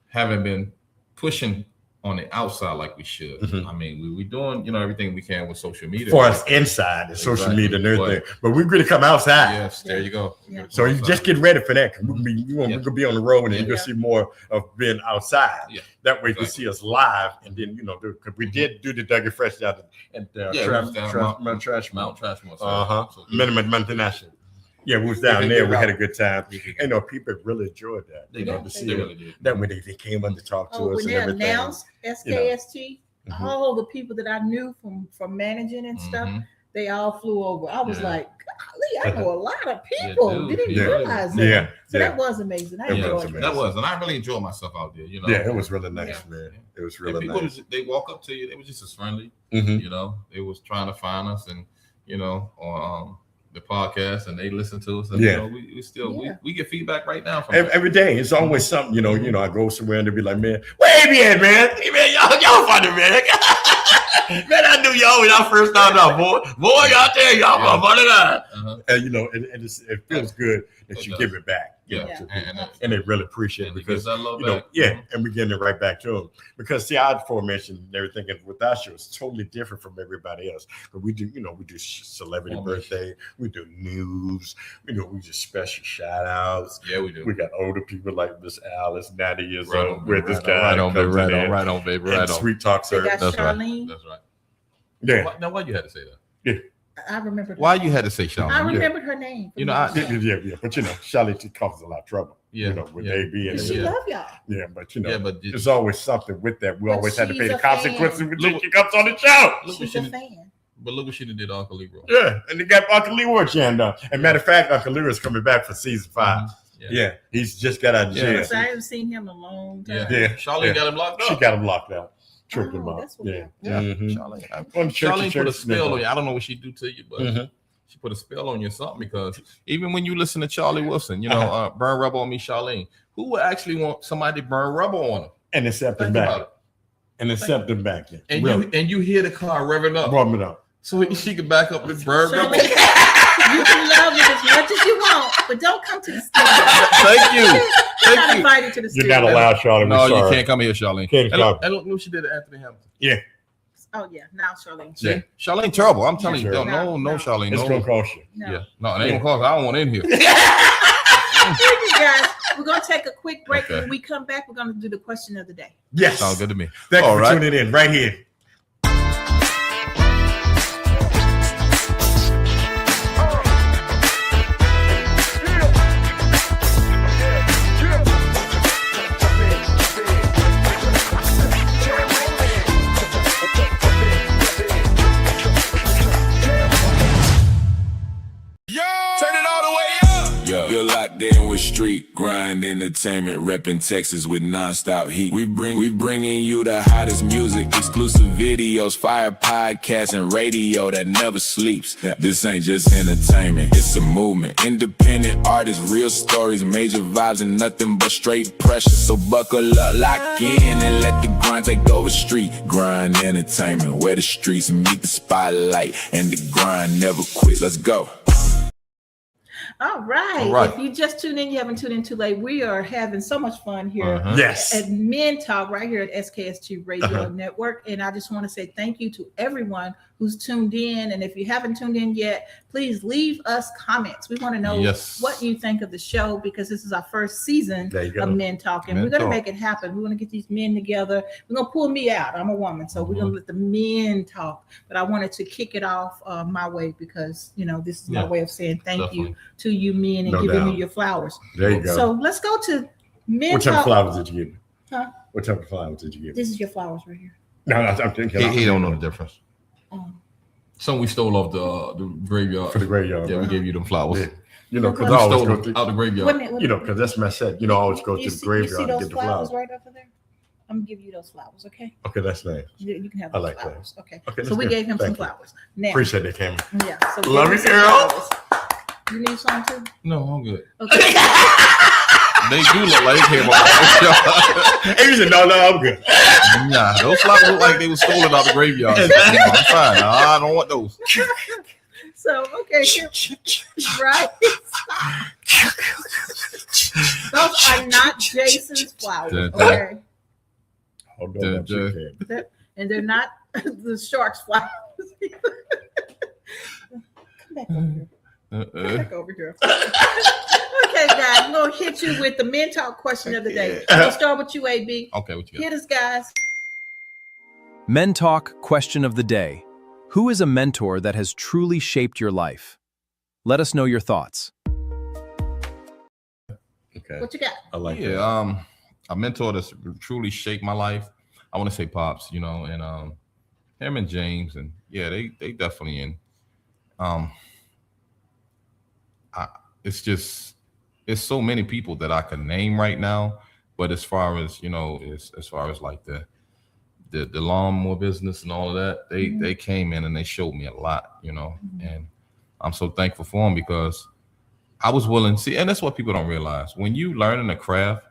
haven't been pushing on the outside like we should. Mhm. I mean, we doing everything we can with social media For us inside and social Exactly. media and everything, but we're going to come outside. Yes, there you go. Yeah. So you just get ready for that. We're gonna be on the road, and you're gonna Yeah. see more of being outside. Yeah. That way you can Exactly. see us live, and then because we did do the Dougie Fresh out at we was down Mount Trash. Mount Trashmore. So International. Yeah, we was down there. We had a good time. And people really enjoyed that. They You know, did. to see They it. really did. That way they came up to talk to Oh, us when and they everything. announced SKST, Mhm. all the people that I knew from managing and stuff, Mhm. they all flew over. I was Yeah. like, golly, I know a lot of people. do. Didn't Yeah. realize that. Yeah, So yeah. that was amazing. I It was enjoyed amazing. That was, and I really enjoyed myself out there. Yeah, it was really nice, Yeah. man. It was And really people nice. they walk up to you. They was just as friendly. Mhm. They was trying to find us, and on the podcast, and they listen to us. And Yeah. we still Yeah. we get feedback right now from Every day, it's always something, I go somewhere and they be like, man, where you been, man? Hey, man, y'all funny, man. Man, I knew y'all when y'all first started out, boy. Boy, y'all tell y'all Yeah. funny now. Uh-huh. And it feels good that It you does. give it back. Yeah. To And- people. And they really appreciate it And it because, gives that love back. and we're getting it right back to them. Because see, our formation and everything with our show is totally different from everybody else. But we do celebrity Formation. birthday, we do news, we do special shout outs. Yeah, we do. We got older people like Miss Alice, 90 years Right old, on, where right this on, guy right on, baby, comes right in on, there, right on, baby, and right on. Sweet Talk They Sir. got That's right. Charlene. That's right. Yeah. Now, why you had to say that? I remembered. Why you had to say Charlene? I remembered her name. You know, I- Yeah. But Charlie, she causes a lot of trouble. Yeah, With yeah. AB and She Yeah. love y'all. yeah, but Yeah, but there's always something with that. We But always had to pay she's the a fan. consequences when she comes on the show. look what She's she a did. fan. But look what she did to Uncle Leroy. Yeah, and they got Uncle Leroy jammed up. And matter of fact, Uncle Leroy's coming back for season 5. Yeah. He's just got out of jail. Yeah. So I haven't seen him in a long time. Yeah. Yeah. Charlene Yeah. got him locked up. She got him locked out. Tripped him Oh, out. that's what Yeah. Yeah. Mhm. Charlene. Going to church Charlene to put a church, spell on you. I don't know what she do to you, but Mhm. she put a spell on you or something because even when you listen to Charlie Wilson, burn rubber on me, Charlene. Who would actually want somebody to burn rubber on them? And accept him Think back. about it. And accept him back. Yeah. And Really. you hear the car revving up, Warm it up. so she can back up and burn Charlene, rubber. you can love it as much as you want, but don't come to the studio. Thank you. You're not Thank you. invited to the You're studio. not allowed, Charlie. No, We're sorry. you can't come here, Charlene. Can't come. And look what she did to Anthony Hamilton. Yeah. Oh yeah, now Charlene. See? Yeah. Charlene terrible. I'm telling you, Sure. no, No. Charlene. It's No. going to cost you. No. Yeah. No, it ain't gonna cause I don't want in here. Thank you, guys. We're gonna take a quick break. Okay. When we come back, we're gonna do the question of the day. Yes. Sounds good to me. Thank All you for right. tuning in right here. You're locked in with street grind entertainment, repping Texas with nonstop heat. We bringing you the hottest music, exclusive videos, fire podcasts, and radio that never sleeps. This ain't just entertainment, it's a movement. Independent artists, real stories, major vibes, and nothing but straight pressure. So buckle up, lock in, and let the grind take over. Street grind entertainment, where the streets meet the spotlight, and the grind never quits. Let's go. All right. All right. If you just tuned in, you haven't tuned in too late. We are having so much fun here Yes. at Men Talk right here at SKST Radio Network. And I just want to say thank you to everyone who's tuned in. And if you haven't tuned in yet, please leave us comments. We want to know what you think of the show, because this is our first season of Men Talk. And we're going to make it happen. We want to get these men together. We're going to pull me out. I'm a woman. So we're going to let the men talk. But I wanted to kick it off my way, because, you know, this is my way of saying thank you to you men and giving me your flowers. There you go. So let's go to Men What type of Talk. flowers did you give me? Huh? What type of flowers did you give me? This is your flowers right here. No, I'm thinking. He don't know the difference. Um, Some we stole off the graveyard. For the graveyard. Yeah, we right? gave you them flowers. Yeah. You know, because We I always Stole go them through. out the graveyard. wait a minute, You know, because that's my set. You know, I always go to the you see graveyard and those get the flowers flowers. right over there? I'm gonna give you those flowers, okay? Okay, that's nice. You can have I those like that. flowers. Okay. Okay, So that's we good. gave him some Thank you. flowers. Now, Appreciate that, Kami. yeah. So we Love gave you, him some girl. flowers. You need some too? No, I'm good. Okay. They do look like they came off. And you said, no, I'm good. Nah, those flowers look like they were stolen out the graveyard. No, I'm fine. No, I don't want those. So okay, right. Those are not Jason's flowers, okay? Hold on, I'm sure you can. And they're not the shark's flowers. Come back over here. Come back over here. Okay, guys, I'm gonna hit you with the Men Talk question of the day. I'll start with you, AB. Okay, what you got? Hit us, guys. Men Talk question of the day. Who is a mentor that has truly shaped your life? Let us know your thoughts. Okay. What you got? I like that. Yeah, a mentor that's truly shaped my life. I want to say Pops, you know, and him and James, and yeah, they definitely in. It's so many people that I can name right now, but as far as, you know, as far as like the lawnmower business and all of that, they came in and they showed me a lot, you know, and I'm so thankful for them, because I was willing to see, and that's what people don't realize. When you learn in a craft,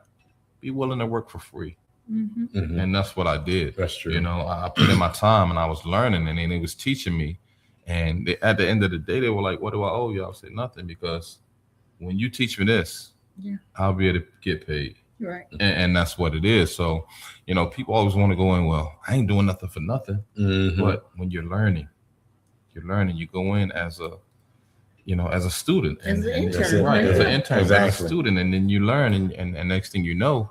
be willing to work for free. And that's what I did. That's true. You know, I put in my time and I was learning, and then it was teaching me. And at the end of the day, they were like, what do I owe you? I said, nothing, because when you teach me this, I'll be able to get paid. Right. And that's what it is. So, you know, people always want to go in, well, I ain't doing nothing for nothing. But when you're learning, you go in as a, you know, as a student. As an intern. That's it. Right, as an intern, as a Exactly. student. And then you learn, and next thing you know,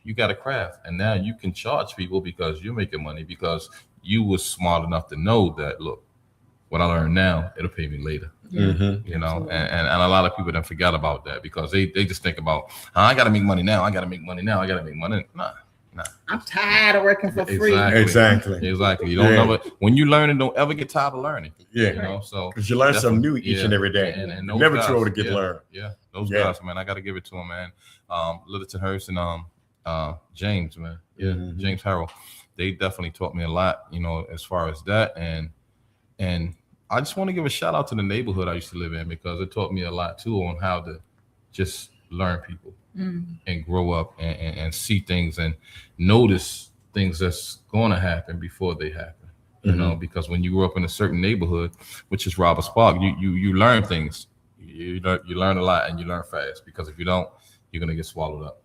you got a craft. And now you can charge people because you're making money, because you was smart enough to know that, look, what I learn now, it'll pay me later. You know, and a lot of people then forgot about that, because they just think about, I got to make money now. I got to make money now. I got to make money. Nah. I'm tired of working for free. Exactly. You don't ever, when you learn, don't ever get tired of learning. Yeah. You know, so Because you learn something new each and every day. And those Never guys, too old to get learned. Yeah, those guys, man, I got to give it to them, man. Littleton Hurst and James, man. Yeah, James Harrell. They definitely taught me a lot, you know, as far as that. And I just want to give a shout out to the neighborhood I used to live in, because it taught me a lot too on how to just learn people and grow up and see things and notice things that's going to happen before they happen. You know, because when you grow up in a certain neighborhood, which is Roberts Park, you learn things. You learn a lot, and you learn fast, because if you don't, you're gonna get swallowed up.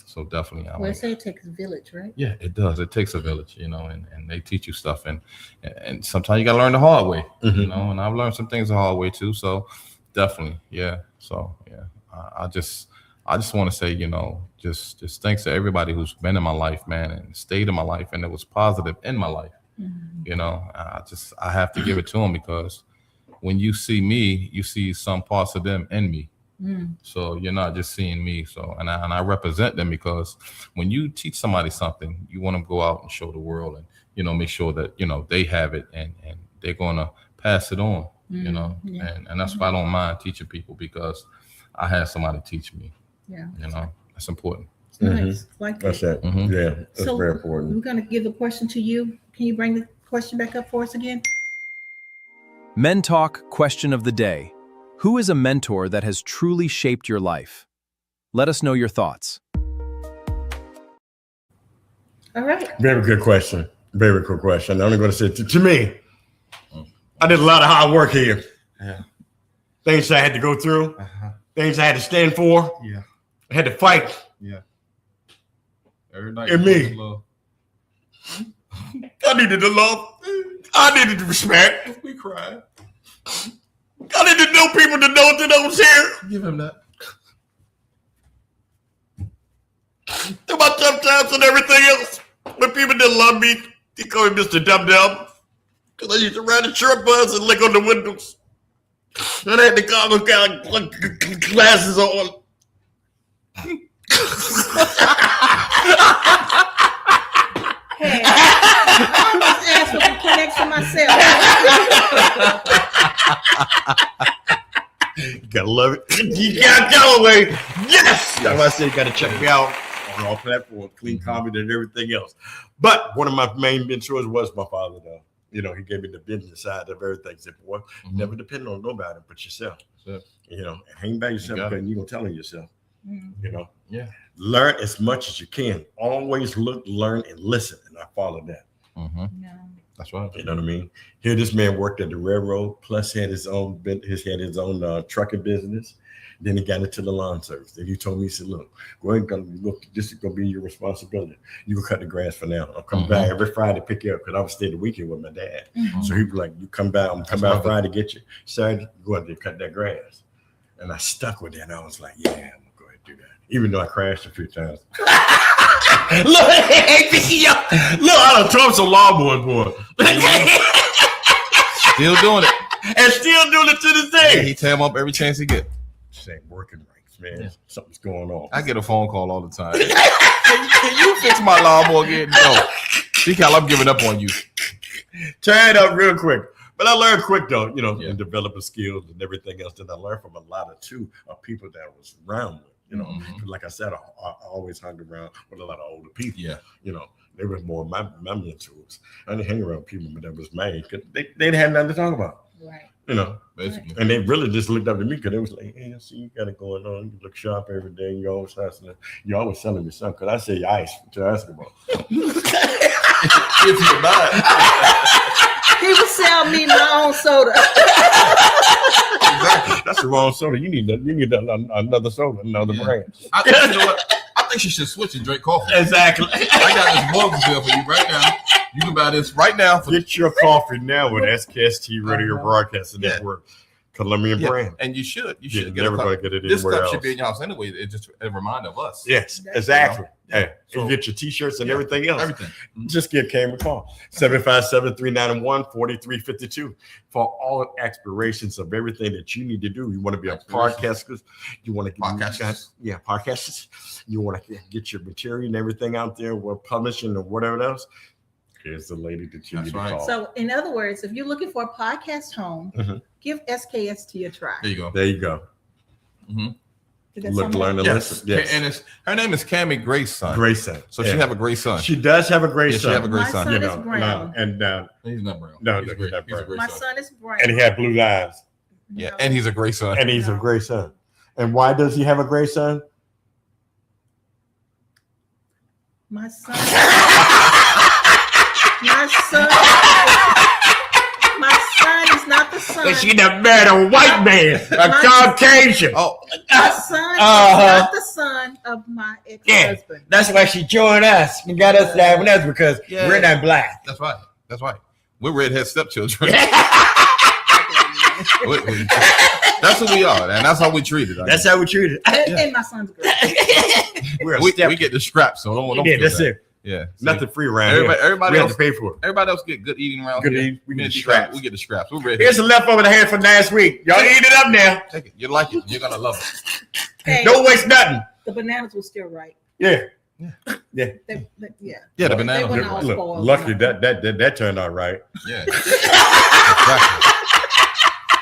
So definitely, Well, they say it takes a village, right? yeah, it does. It takes a village, you know, and they teach you stuff, and sometimes you gotta learn the hard way, you know. And I've learned some things the hard way too. So definitely, yeah. So yeah, I just want to say, just thanks to everybody who's been in my life, man, and stayed in my life, and it was positive in my life. I have to give it to them, because when you see me, you see some parts of them in me. So you're not just seeing me. So and I represent them, because when you teach somebody something, you want to go out and show the world, and make sure that they have it, and they're gonna pass it on. And that's why I don't mind teaching people, because I had somebody teach me. That's important. Nice. Like That's that. it. Yeah, that's So very important. we're gonna give the question to you. Can you bring the question back up for us again? Men Talk question of the day. Who is a mentor that has truly shaped your life? Let us know your thoughts. All right. Very good question. Very good question. I'm only going to say to me, I did a lot of hard work here. Yeah. Things I had to go through, things I had to stand for. Yeah. I had to fight. Yeah. Every night. And me. I needed the love. I needed the respect. We cried. I needed to know people to know that I was here. Give him that. Through my tough times and everything else. When people didn't love me, they called me Mr. Dum Dum. Because I used to ride the short bus and lick on the windows. And I had the goggles glasses on. Hey, I almost asked for the connection myself. You gotta love it. You got Callaway. Yes! That's why I said you gotta check me out on all platforms, Clean Comedy and everything else. But one of my main mentors was my father, though. He gave me the business side of everything. He said, boy, never depend on nobody but yourself. Sure. And hang by yourself, because you're gonna tell on yourself. Yeah. Learn as much as you can. Always look, learn, and listen. And I follow that. That's right. You know what I mean? Here, this man worked at the railroad, plus had his own trucking business. Then he got into the lawn service. Then he told me, he said, look, go ahead and look, this is going to be your responsibility. You go cut the grass for now. I'll come back every Friday to pick you up, because I would stay the weekend with my dad. So he'd be like, you come back, I'm going to come back Friday to get you. Saturday, go out there and cut that grass. And I stuck with that. And I was like, yeah, I'm going to go ahead and do that. Even though I crashed a few times. Look, I done told some lawnmower boy. Still doing it. And still doing it to this day. Yeah, he tear him up every chance he get. Same working ranks, man. Yeah. Something's going on. I get a phone call all the time. Can you fix my lawnmower again? No. See, Cal, I'm giving up on you. Try it out real quick. But I learned quick, though, and developing skills and everything else that I learned from a lot of people that I was around with. Like I said, I always hung around with a lot of older people. Yeah. They were more my mentors. I didn't hang around people that was mad, because they didn't have nothing to talk about. Right. Basically. And they really just looked up to me, because they was like, hey, I see you got it going on. You look sharp every day. You always selling me something, because I say ice to basketball. If you're not. He would sell me my own soda. Exactly. That's the wrong soda. You need another soda, another brand. You know what? I think you should switch and drink coffee. Exactly. I got this mug bill for you right now. You can buy this right now. Get your coffee now with SKST Radio Broadcasting Network. Colombian brand. And you should. You You're should get never going to get it anywhere else. This stuff should be in your house anyway. It's just a reminder of us. Yes, exactly. Hey, so, you get your T-shirts and everything else. Everything. Just give Kami a call. 757-391-4352 for all explorations of everything that you need to do. You want to be a podcaster. You want to podcasters. You want to get your material and everything out there. We're publishing or whatever else. Here's the lady that you need to call. So, in other words, if you're looking for a podcast home, give SKST a try. There you go. There you go. Look, learn, and listen. Yes. And her name is Kami Grayson. Grayson. So she have a great son. She does have a great son. She have a great son. My son is brown. He's not brown. No, he's not brown. My son is brown. And he had blue eyes. Yeah, and he's a great son. And he's a great son. And why does he have a great son? My son. My son is not the son. And she done married a white man, a Caucasian. My son is not the son of my ex-husband. Yeah, that's why she joined us and got us laughing at us, because we're not black. That's right. That's right. We're redhead stepchildren. That's who we are, and that's how we treat it. That's how we treat it. And my son's great. We get the scraps, so don't Yeah, feel that's bad. it. Yeah, Nothing free around everybody here. We else have to pay for it. Everybody else get good eating around Good here. eating. We get the Me and scraps. We get the scraps. We're ready. Here's the leftover I had from last week. Y'all eat it up now. Take it. You like it. You're gonna love it. Hey, Don't waste nothing. the bananas were still right. Yeah. Yeah. Yeah, the banana. They went all Look, spoiled. lucky that turned out right. Yeah.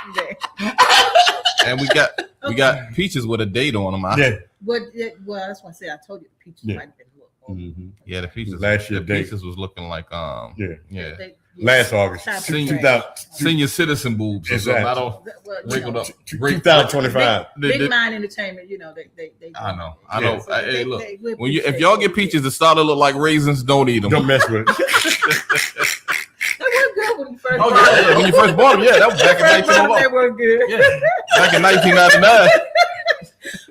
Exactly. And we got peaches with a date on them. Yeah. Well, that's why I said I told you the peaches might have been a little old. Mm-hmm. Yeah, the peaches. Last year the date. peaches was looking like Yeah. They- Last August. time for Senior- trash. senior citizen boobs. Exactly. So I don't Well, you wrinkled know, up. 2025. Big Mind Entertainment, you know, they I know. Yeah. So Hey, look. we When if appreciate y'all it. get peaches that start to look like raisins, don't eat them. Don't mess with it. They were good when you first Oh bought yeah, them. when you first bought them, yeah, that was back in First bought them, 1901. they were good. Yeah, back in 1999.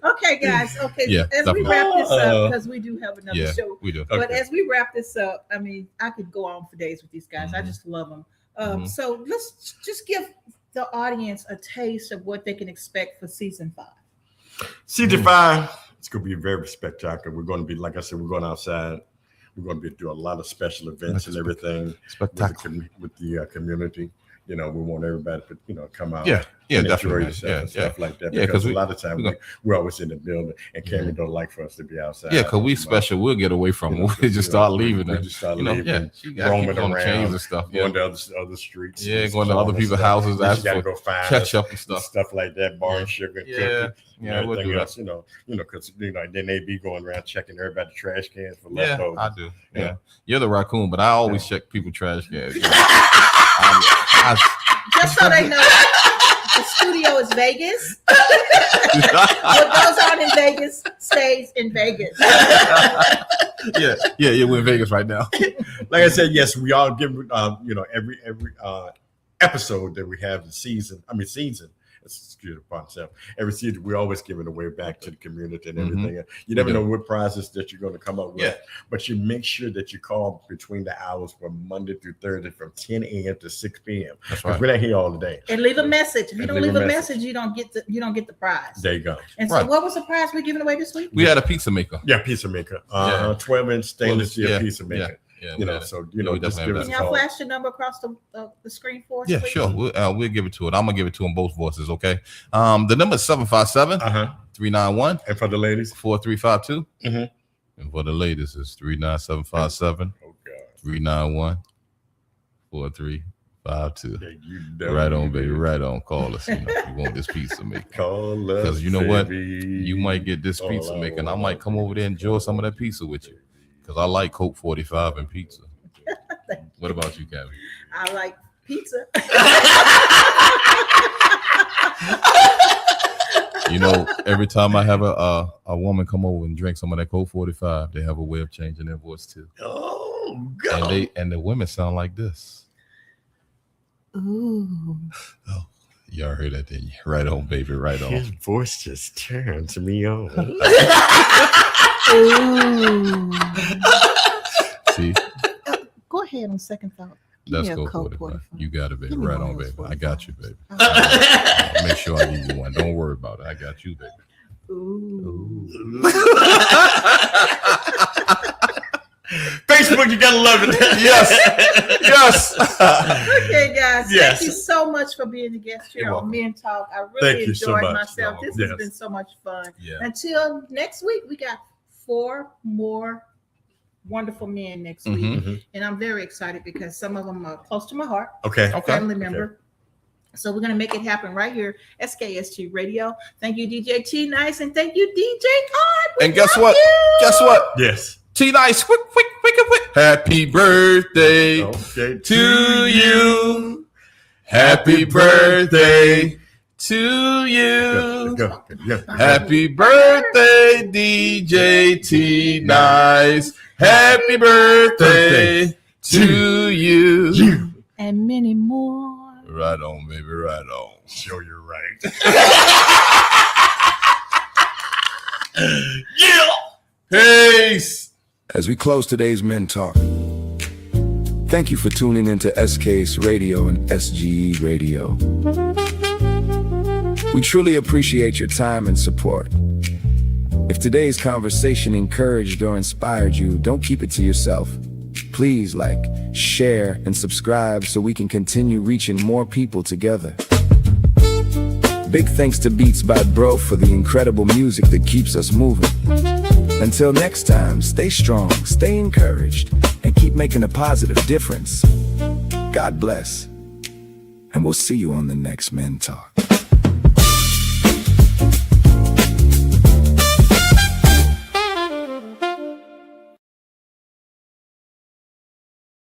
Okay, guys. Okay, Yeah, as we definitely. wrap this up, because we do have another Yeah, show. we do. But as we wrap this up, I mean, I could go on for days with these guys. I Mhm. just love them. Mhm. So let's just give the audience a taste of what they can expect for season 5. Season 5, it's going to be very spectacular. We're going to be, like I said, we're going outside. We're going to be doing a lot of special events and everything Spectacular. with the community. You know, we want everybody to, come out. Yeah, yeah, and enjoy definitely. yourself Yeah, and stuff like that. Yeah, because 'cause a we- lot of times we we're always in the building, and Kami don't like for us to be outside. Yeah, because we special. We'll get away from them. We just start leaving. We just start leaving, Yeah, she got roaming people on the chains around, and stuff. going Yeah, to other streets. yeah, and going to all other that people's stuff. houses, Then ask you gotta for go find ketchup and stuff stuff. like that, bar and sugar and Yeah, cookies. yeah, and we'll everything do else, that. because then they be going around checking everybody's trash cans for Yeah, leftovers. I do. Yeah. Yeah, you're the raccoon, but I always check people trash cans. Just so they know, the studio is Vegas. What goes on in Vegas stays in Vegas. yeah, we're in Vegas right now. Like I said, yes, we all give every episode that we have the season. Excuse upon itself. Every season, we always give it away back to the community and everything. You never know what prizes that you're going to come up with, but you make sure that you call between the hours from Monday through Thursday from 10 a.m. to 6 p.m. That's Because right. we're not here all the day. And leave a message. If you And don't leave a message, you don't get the prize. There you go. And so, Right. what was the prize we're giving away this week? We had a pizza maker. Yeah, pizza maker. Yeah. 12-inch stainless steel Yeah, pizza maker. Yeah, You we know, had it. so Yeah, we just definitely give have us Can a y'all call. flash your number across the screen for us? Yeah, please? sure. We'll give it to it. I'm gonna give it to them both voices. Okay. The number is 757-391-4352. And for the ladies, Mhm. And for the ladies, it's 39757 oh God, 391 4352. yeah, you know Right on, you baby. did. Right on. Call us. If you want this pizza maker. Call us, Because you know what? baby. You might get this All pizza I maker, and I want might come over there and enjoy some of that pizza with you. Because I like Coke 45 and pizza. What about you, Kami? I like pizza. You know, every time I have a woman come over and drink some of that Coke 45, they have a way of changing their voice too. Oh God. And the women sound like this. Ooh. Y'all heard that, didn't you? Right on, baby. Right His on. voice just turns me on. Ooh. See, Go ahead on second thought. Give that's me a Coke Coke 45. 45. You got it, baby. Give me Right one on, of those baby. I got you, baby. 45. I'll make sure I give you one. Don't worry about it. I got you, baby. Ooh. Facebook, you gotta love it. Yes. Okay, guys. Yes. Thank you so much for being a guest here You're on welcome. Men Talk. I Thank really you so enjoyed much. myself. This Yes. has been so much fun. Yeah. Until next week, we got 4 more wonderful men next week. Mhm. And I'm very excited because some of them are close to my heart, Okay. a family member. So we're going to make it happen right here, SKST Radio. Thank you, DJ T Nice, and thank you, DJ Odd. We And guess love what? you. Guess what? Yes. T-Nice, quick. Happy birthday Okay. to you. Happy birthday to you. Go. Happy birthday, DJ T Nice. Happy birthday to you. And many more. Right on, baby. Right on. Sure, you're right. Peace. As we close today's Men Talk, thank you for tuning into SKS Radio and SGE Radio. We truly appreciate your time and support. If today's conversation encouraged or inspired you, don't keep it to yourself. Please like, share, and subscribe so we can continue reaching more people together. Big thanks to Beats by Bro for the incredible music that keeps us moving. Until next time, stay strong, stay encouraged, and keep making a positive difference. God bless. And we'll see you on the next Men Talk.